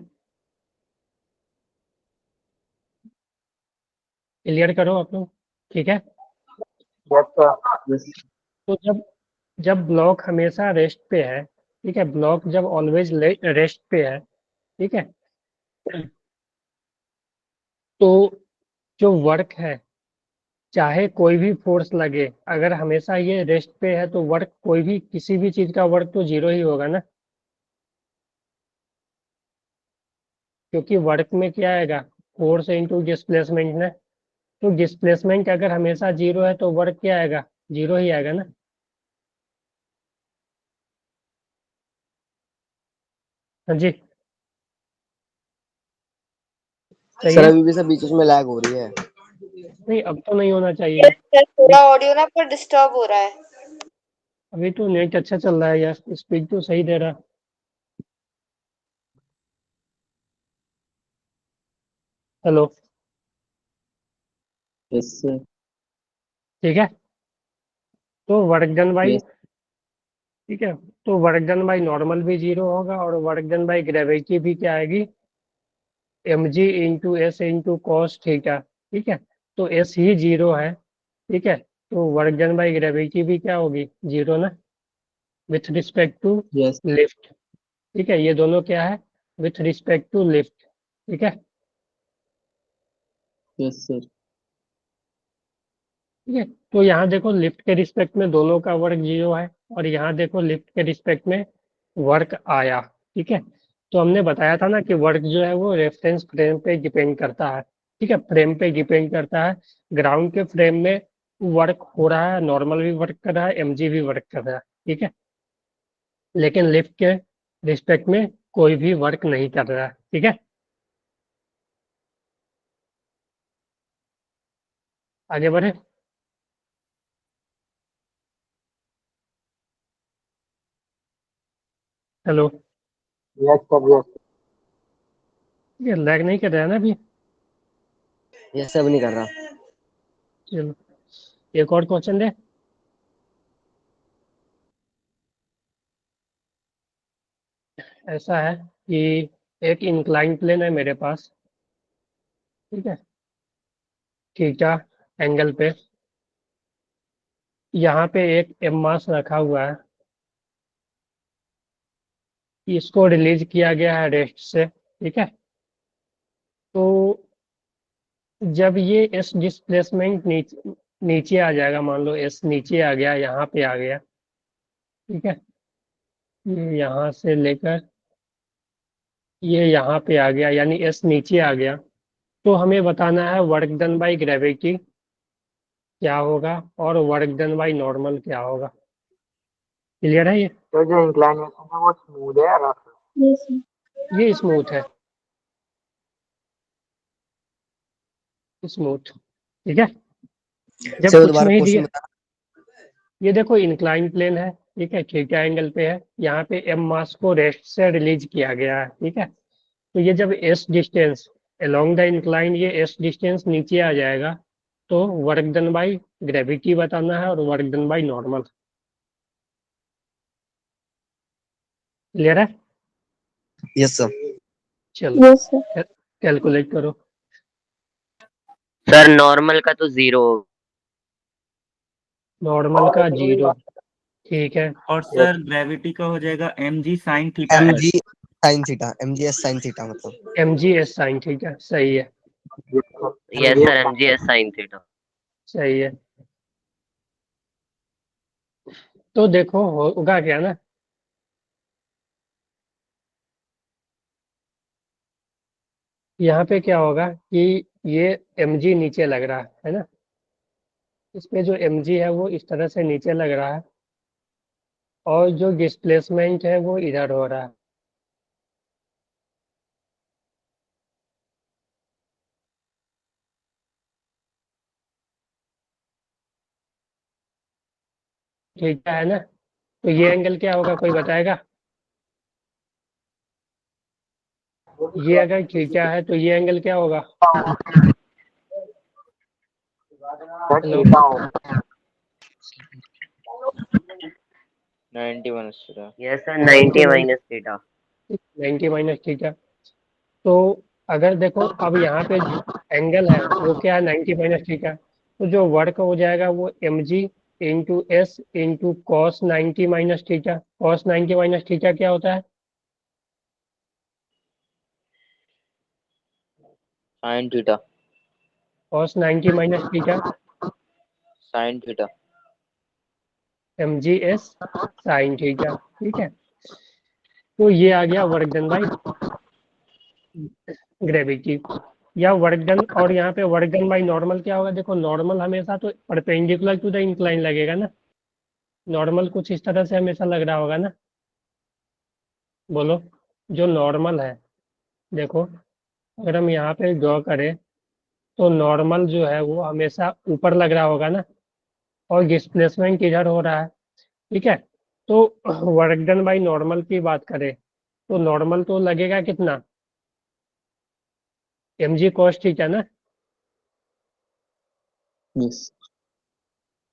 क्लियर करो आप लोग, ठीक है। Yes sir. तो जब जब ब्लॉक हमेशा रेस्ट पे है, ठीक है, ब्लॉक जब ऑलवेज रेस्ट पे है, ठीक है, तो जो वर्क है, चाहे कोई भी फोर्स लगे, अगर हमेशा ये रेस्ट पे है तो वर्क, कोई भी किसी भी चीज का वर्क तो जीरो ही होगा ना, क्योंकि वर्क में क्या आएगा, फोर्स इंटू डिस्प्लेसमेंट ना, तो डिस्प्लेसमेंट अगर हमेशा जीरो है तो वर्क क्या आएगा, जीरो ही आएगा ना। हाँ जी, सही सर है। अभी भी सर बीच में लैग हो रही है। नहीं, अब तो नहीं होना चाहिए। थोड़ा ऑडियो ना पर डिस्टर्ब हो रहा है। अभी तो नेट अच्छा चल रहा है यार, स्पीड तो सही दे रहा। Hello, yes sir. ठीक है, तो वर्क डन बाई, यस। ठीक है, तो वर्क डन बाई नॉर्मल भी जीरो होगा और वर्क डन बाई ग्रेविटी भी क्या आएगी, mg into S into cos theta, ठीक है, तो एस ही जीरो है, ठीक है, तो वर्क डन बाई ग्रेविटी भी क्या होगी, जीरो ना। With respect to yes lift, ठीक है, ये दोनों क्या है, विथ रिस्पेक्ट टू लिफ्ट, ठीक है, यस सर। ठीक है। तो यहाँ देखो लिफ्ट के रिस्पेक्ट में दोनों का वर्क 0 है, और यहाँ देखो लिफ्ट के रिस्पेक्ट में वर्क आया, ठीक है। तो हमने बताया था ना कि वर्क जो है वो रेफरेंस फ्रेम पे डिपेंड करता है, ठीक है, फ्रेम पे डिपेंड करता है। ग्राउंड के फ्रेम में वर्क हो रहा है, नॉर्मल भी वर्क कर रहा है, एमजी भी वर्क कर रहा है, ठीक है, लेकिन लिफ्ट के रिस्पेक्ट में कोई भी वर्क नहीं कर रहा है, ठीक है। आगे बढ़े। Hello, yes sir yes. ये लैग नहीं कर रहा है ना अभी? यस सब नहीं कर रहा। चलो एक और क्वेश्चन दे। ऐसा है कि एक इंक्लाइन प्लेन है मेरे पास, ठीक है, थीटा एंगल पे, यहाँ पे एक एम मास रखा हुआ है, इसको रिलीज किया गया है रेस्ट से, ठीक है। तो जब ये एस डिस्प्लेसमेंट नीचे आ जाएगा, मान लो एस नीचे आ गया, यहाँ पे आ गया, ठीक है, ये यहाँ से लेकर ये यहाँ पे आ गया, यानी एस नीचे आ गया, तो हमें बताना है वर्क डन बाई ग्रेविटी क्या होगा और वर्क डन बाई नॉर्मल क्या होगा। क्लियर है ये? तो जो इंक्लाइनेशन है वो स्मूथ है या रफ है? Yes sir. ये स्मूथ है, स्मूथ, ठीक है। जब सर कुछ दोबारा नहीं दिया, क्वेश्चन बता। ये देखो इंक्लाइन प्लेन है, ठीक है, थीटा एंगल पे है, यहाँ पे एम मास को रेस्ट से रिलीज किया गया है, ठीक है। तो ये जब S distance along the incline ये एस डिस्टेंस नीचे आ जाएगा, तो वर्क डन बाई ग्रेविटी बताना है और work done by normal. Clear है? Yes sir. चलो यस सर। कैलकुलेट करो। सर नॉर्मल का तो 0। नॉर्मल का 0, ठीक है, और सर ग्रेविटी का हो जाएगा mg sin theta M S. G sine theta, M G S sine theta मतलब। एम जी एस साइन, ठीक है, सही है, yes sir mgs sin theta. सही है। तो देखो होगा क्या ना, यहाँ पे क्या होगा कि ये एम जी नीचे लग रहा है ना, इसमें जो एम जी है वो इस तरह से नीचे लग रहा है, और जो डिस्प्लेसमेंट है वो इधर हो रहा है, ठीक है ना। तो ये एंगल क्या होगा, कोई बताएगा? ये अगर थीटा है तो ये एंगल क्या होगा? सर हेलो, थीटा होगा। 90 minus theta. Yes sir 90 90 minus minus theta. 90 minus theta. तो अगर देखो अब यहाँ पे एंगल है वो क्या है, 90 माइनस थीटा, तो जो वर्क हो जाएगा वो M G into S into cos 90 minus theta. Cos 90 minus theta क्या होता है? sin theta. Cos 90 minus theta sin theta. M G S sine theta, ठीक है। तो ये आ गया वर्क डन बाई ग्रेविटी या वर्क डन, और यहाँ पे वर्क डन बाई नॉर्मल क्या होगा, देखो नॉर्मल हमेशा तो परपेंडिकुलर टू द इंक्लाइन लगेगा ना, नॉर्मल कुछ इस तरह से हमेशा लग रहा होगा ना, बोलो। जो नॉर्मल है, देखो अगर हम यहाँ पे ड्रॉ करें तो नॉर्मल जो है वो हमेशा ऊपर लग रहा होगा ना, और डिस्प्लेसमेंट इधर हो रहा है, ठीक है। तो वर्क डन बाई नॉर्मल की बात करें तो नॉर्मल तो लगेगा कितना, एम जी कॉस थीटा ना, यस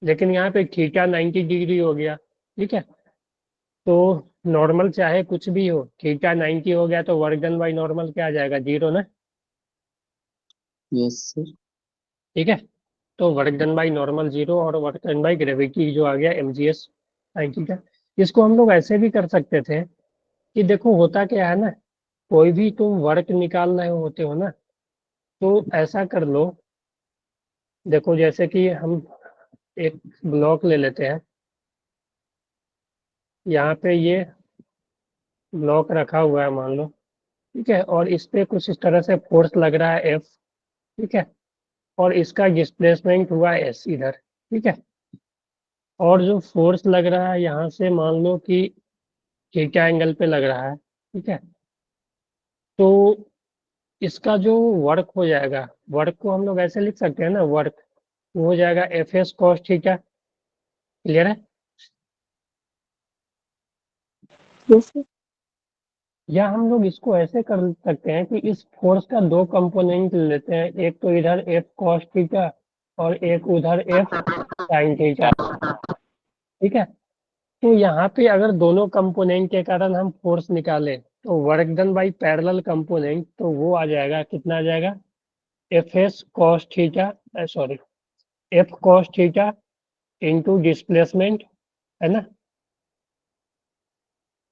लेकिन यहाँ पे थीटा 90 डिग्री हो गया, ठीक है। तो नॉर्मल चाहे कुछ भी हो, थीटा 90 हो गया तो वर्क डन बाई नॉर्मल क्या आ जाएगा, 0 ना, यस सर। ठीक है। तो वर्क डन बाई नॉर्मल 0 और वर्क डन बाई ग्रेविटी जो आ गया M G S sine theta. इसको हम लोग ऐसे भी कर सकते थे कि देखो होता क्या है ना, कोई भी तुम वर्क निकाल रहे होते हो ना, तो ऐसा कर लो, देखो जैसे कि हम एक ब्लॉक ले लेते हैं, यहाँ पे ये ब्लॉक रखा हुआ है मान लो, ठीक है, और इस पे कुछ इस तरह से फोर्स लग रहा है एफ, ठीक है, और इसका डिस्प्लेसमेंट हुआ एस इधर, ठीक है, और जो फोर्स लग रहा है यहाँ से मान लो कि थीटा एंगल पे लग रहा है, ठीक है, तो इसका जो वर्क हो जाएगा, वर्क को हम लोग ऐसे लिख सकते हैं ना, वर्क वो हो जाएगा F S cos theta. Clear है? Yes, sir. या हम लोग इसको ऐसे कर सकते हैं कि इस फोर्स का दो कंपोनेंट ले लेते हैं, एक तो इधर एफ कॉस थीटा और एक उधर एफ साइन थीटा, ठीक है, तो यहाँ पे अगर दोनों कंपोनेंट के कारण हम फोर्स निकालें तो work done by parallel component, तो वो आ जाएगा, कितना आ जाएगा, F S cos theta, sorry F cos theta into displacement, है ना,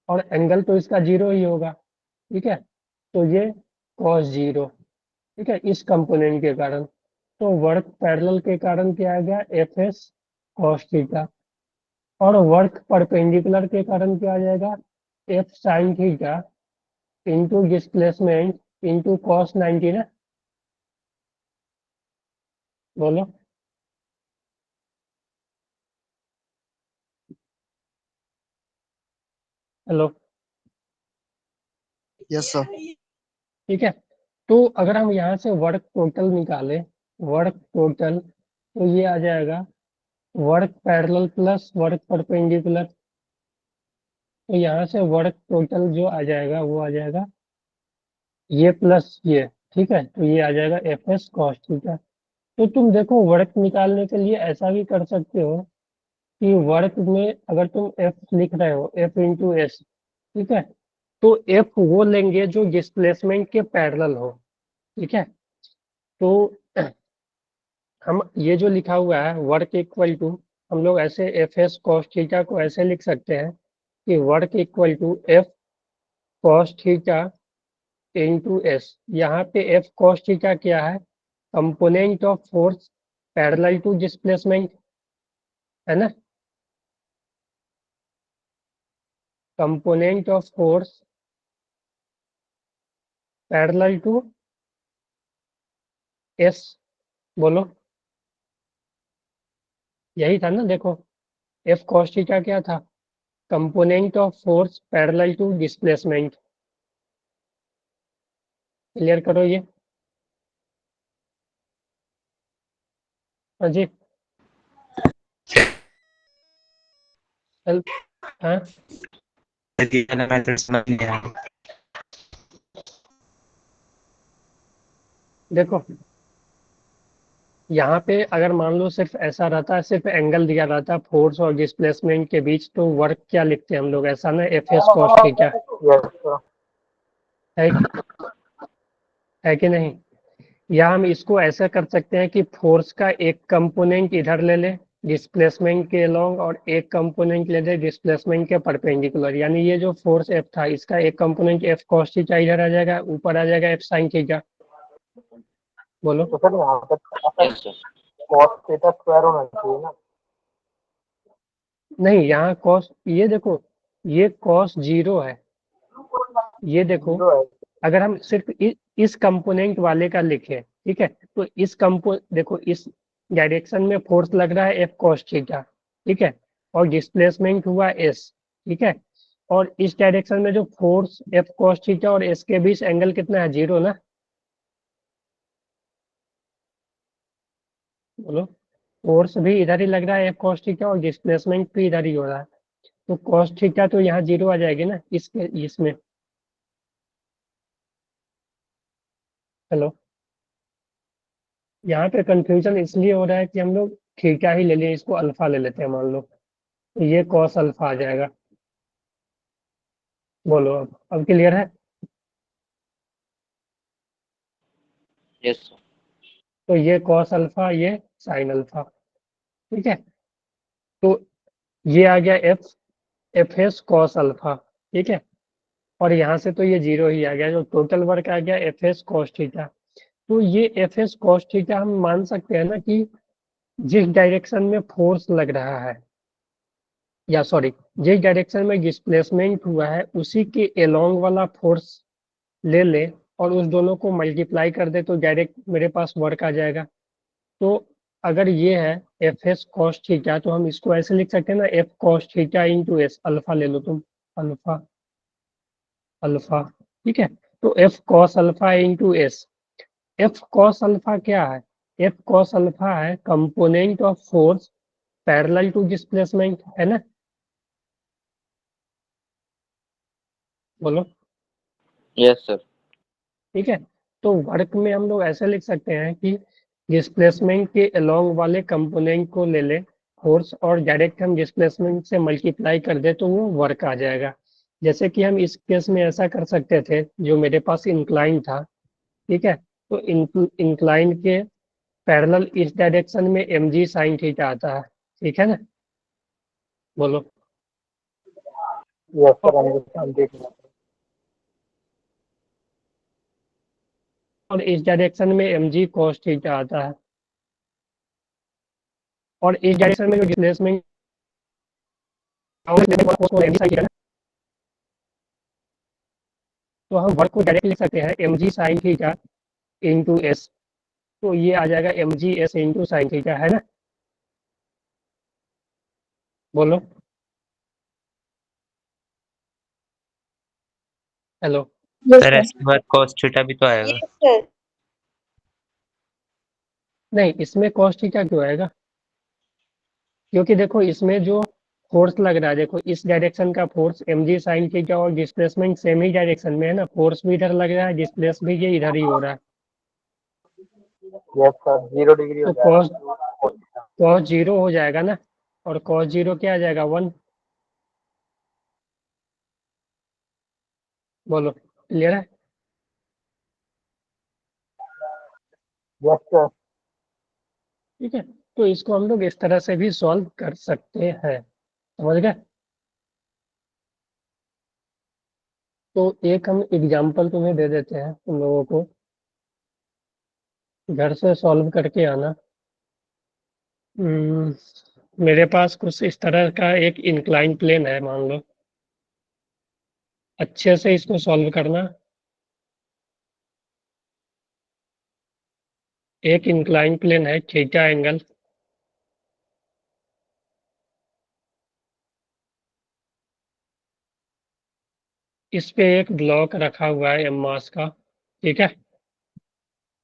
और एंगल तो इसका जीरो ही होगा, ठीक है, तो ये कॉस जीरो, ठीक है, इस कंपोनेंट के कारण, तो वर्क पैरेलल के कारण क्या आ गया, एफ एस कॉस थीटा, और वर्क परपेंडिकुलर के कारण क्या आ जाएगा, F sine theta into displacement into cos 90 ना, बोलो। Hello, yes sir. ठीक है, तो अगर हम यहाँ से वर्क टोटल निकालें, वर्क टोटल, तो ये आ जाएगा work parallel plus work perpendicular, तो यहाँ से वर्क टोटल जो आ जाएगा वो आ जाएगा ये प्लस ये, ठीक है, तो ये आ जाएगा एफ एस कॉस थीटा। तो तुम देखो वर्क निकालने के लिए ऐसा भी कर सकते हो कि वर्क में अगर तुम एफ लिख रहे हो, एफ इंटू एस, ठीक है, तो एफ वो लेंगे जो डिस्प्लेसमेंट के पैरेलल हो, ठीक है, तो हम ये जो लिखा हुआ है वर्क इक्वल टू, हम लोग ऐसे एफ एस कॉस थीटा को ऐसे लिख सकते हैं कि work equal to F cos theta into S, यहाँ पे एफ कॉस थीटा क्या है, component of force parallel to displacement, है ना, component of force parallel to S, बोलो, यही था ना, देखो एफ कॉस थीटा क्या था, component of force parallel to displacement. Clear करो ये, हाँ जी, हाँ देखो, यहाँ पे अगर मान लो सिर्फ ऐसा रहता है, सिर्फ एंगल दिया रहता है फोर्स और डिस्प्लेसमेंट के बीच, तो वर्क क्या लिखते हैं हम लोग, ऐसा ना, F S cos theta, yes sir. है, है कि नहीं, या हम इसको ऐसा कर सकते हैं कि फोर्स का एक कंपोनेंट इधर ले ले डिस्प्लेसमेंट के अलोंग, और एक कंपोनेंट ले ले डिस्प्लेसमेंट के परपेंडिकुलर, यानी ये जो फोर्स एफ था इसका एक कंपोनेंट एफ कॉस थीटा इधर आ जाएगा, ऊपर आ जाएगा एफ साइन थीटा, बोलो। तो सर यहाँ पर कॉस थीटा स्क्वायर होना चाहिए ना। नहीं, यहाँ कॉस, ये देखो ये कॉस जीरो है, ये देखो, जीरो है। अगर हम सिर्फ इस कंपोनेंट वाले का लिखें, ठीक है, तो इस देखो इस डायरेक्शन में फोर्स लग रहा है एफ कॉस थीटा, ठीक है, और डिस्प्लेसमेंट हुआ एस, ठीक है, और इस डायरेक्शन में जो फोर्स एफ कॉस थीटा और एस के बीच एंगल कितना है, जीरो ना, बोलो, फोर्स भी इधर ही लग रहा है एफ कॉस थीटा और डिस्प्लेसमेंट भी इधर ही हो रहा है, तो कॉस थीटा तो यहाँ जीरो आ जाएगी ना इसके इसमें। हेलो, यहाँ पे कंफ्यूजन इसलिए हो रहा है कि हम लोग थीटा ही ले लिए, इसको अल्फा ले लेते हैं मान लो, तो ये कॉस अल्फा आ जाएगा, बोलो अब क्लियर है? Yes sir. तो ये कॉस अल्फा, ये साइन अल्फा, ठीक है, तो ये आ गया F F S cos alpha, ठीक है। और यहाँ से तो ये 0 ही आ गया, जो टोटल वर्क आ गया एफ एस कॉस थीटा। तो ये एफ एस कॉस थीटा हम मान सकते हैं ना कि जिस डायरेक्शन में फोर्स लग रहा है, या सॉरी जिस डायरेक्शन में डिस्प्लेसमेंट हुआ है उसी के एलोंग वाला फोर्स ले ले और उस दोनों को मल्टीप्लाई कर दे तो डायरेक्ट मेरे पास वर्क आ जाएगा। तो अगर ये है एफ एस कॉस थीटा तो हम इसको ऐसे लिख सकते हैं ना, F cos theta into S, alpha ले लो तुम, अल्फा अल्फा, ठीक है। तो F cos alpha into S, F cos alpha क्या है, एफ कॉस अल्फा है component of force parallel to displacement, है ना, बोलो। Yes sir. ठीक है, तो वर्क में हम लोग ऐसे लिख सकते हैं कि डिस्प्लेसमेंट के अलोंग वाले कंपोनेंट को ले ले फोर्स और डायरेक्ट हम डिस्प्लेसमेंट से मल्टीप्लाई कर दे तो वो वर्क आ जाएगा। जैसे कि हम इस केस में ऐसा कर सकते थे, जो मेरे पास इंक्लाइन था, ठीक है, तो इंक्लाइन के पैरेलल इस डायरेक्शन में एम जी साइन थीटा आता है, ठीक है ना, बोलो। यस सर, हम देख रहे हैं। और इस डायरेक्शन में एम जी कॉस थीटा आता है, और इस डायरेक्शन में जो डिस्प्लेसमेंट तो हम वर्क को डायरेक्ट लिख सकते हैं M G sine theta into S, तो ये आ जाएगा M G S into sine theta, है ना, बोलो। Hello. Yes sir sir. S work cos theta भी तो आएगा। Yes sir. नहीं, इसमें कॉस थीटा क्यों आएगा, क्योंकि देखो इसमें जो फोर्स लग रहा है, देखो इस डायरेक्शन का force M G sine theta और डिस्प्लेसमेंट सेम ही डायरेक्शन में है ना, फोर्स भी इधर लग रहा है, डिस्प्लेस भी ये इधर ही हो रहा है। यस सर, 0 डिग्री हो तो जाएगा। कॉस 0 हो जाएगा ना, और कॉस 0 क्या आ जाएगा, 1, बोलो, क्लियर है। Yes sir. ठीक है, तो इसको हम लोग इस तरह से भी सॉल्व कर सकते हैं, समझ गए। तो एक हम एग्जांपल तुम्हें दे देते हैं, तुम लोगों को घर से सॉल्व करके आना। मेरे पास कुछ इस तरह का एक इंक्लाइन प्लेन है, मान लो, अच्छे से इसको सॉल्व करना। एक इंक्लाइन प्लेन है, थीटा एंगल, इस पे एक ब्लॉक रखा हुआ है एम मास का, ठीक है।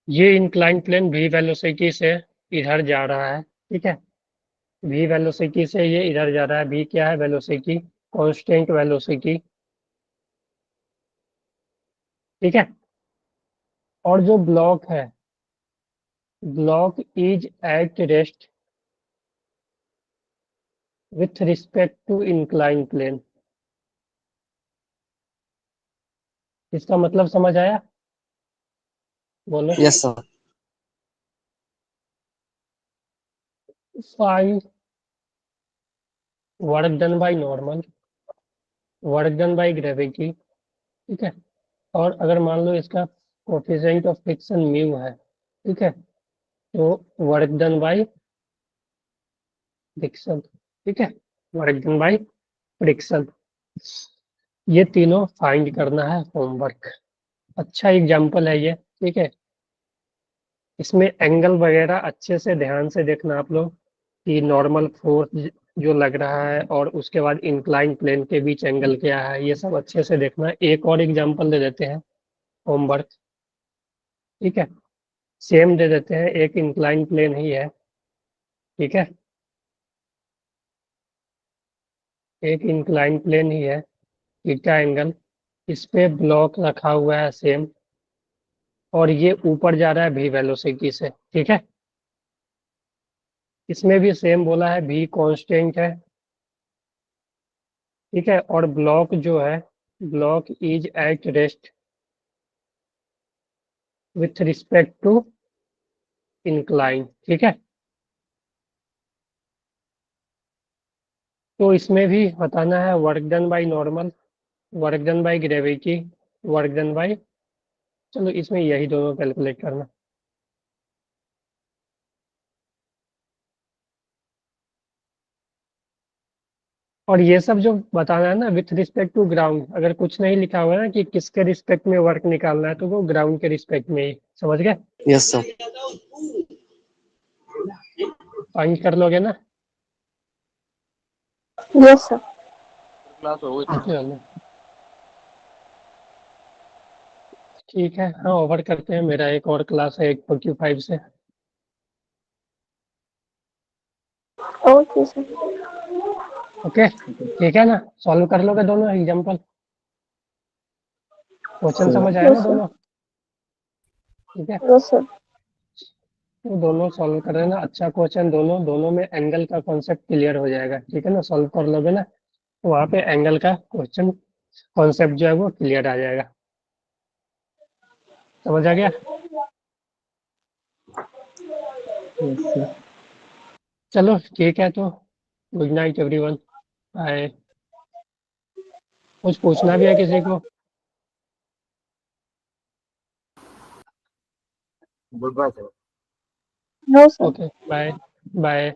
ये इंक्लाइन प्लेन v वेलोसिटी से इधर जा रहा है, ठीक है, v वेलोसिटी से ये इधर जा रहा है, v क्या है, वेलोसिटी, कांस्टेंट वेलोसिटी, ठीक है। और जो ब्लॉक है, block is at rest with respect to incline plane, इसका मतलब समझ आया, बोलो। यस सर। Five work done by normal, work done by gravity, ठीक है। और अगर मान लो इसका कोफिशिएंट ऑफ फ्रिक्शन म्यू है, ठीक है, तो वर्क डन बाय फ्रिक्शन, ठीक है, वर्क डन बाय फ्रिक्शन, ये तीनों फाइंड करना है होमवर्क। अच्छा एग्जाम्पल है ये, ठीक है। इसमें एंगल वगैरह अच्छे से ध्यान से देखना आप लोग कि नॉर्मल फोर्स जो लग रहा है और उसके बाद इंक्लाइन प्लेन के बीच एंगल क्या है, ये सब अच्छे से देखना। एक और एग्जांपल दे देते हैं होमवर्क, ठीक है, सेम दे देते हैं, एक इंक्लाइन प्लेन ही है, ठीक है, एक इंक्लाइन प्लेन ही है, थीटा एंगल, इस पे ब्लॉक रखा हुआ है सेम, और ये ऊपर जा रहा है v वेलोसिटी से, ठीक है। इसमें भी सेम बोला है, v कांस्टेंट है, ठीक है, और ब्लॉक जो है, block is at rest with respect to incline, ठीक है। तो इसमें भी बताना है work done by normal, work done by gravity, work done by, चलो इसमें यही दोनों कैलकुलेट करना। और ये सब जो बताना है ना विथ रिस्पेक्ट टू ग्राउंड, अगर कुछ नहीं लिखा हुआ है ना कि किसके रिस्पेक्ट में वर्क निकालना है, तो वो ग्राउंड के रिस्पेक्ट में ही, समझ गए? Yes sir. फाइंड कर लोगे ना? Yes sir. चलो ठीक है, हाँ ओवर करते हैं, मेरा एक और क्लास है 8:45 से। Okay sir. ओके ठीक है ना, सॉल्व कर लोगे दोनों एग्जाम्पल, क्वेश्चन समझ आया ना यस सर। दोनों? ठीक है, यस सर। तो दोनों सॉल्व कर लेना, अच्छा क्वेश्चन, दोनों दोनों में एंगल का कॉन्सेप्ट क्लियर हो जाएगा, ठीक है ना? सॉल्व कर लोगे ना, तो वहाँ पे एंगल का क्वेश्चन कॉन्सेप्ट जो है वो क्लियर आ जाएगा, समझ आ गया? चलो ठीक है, तो गुड नाइट एवरीवन, बाय। कुछ पूछना भी है किसी को? No sir. Okay bye bye.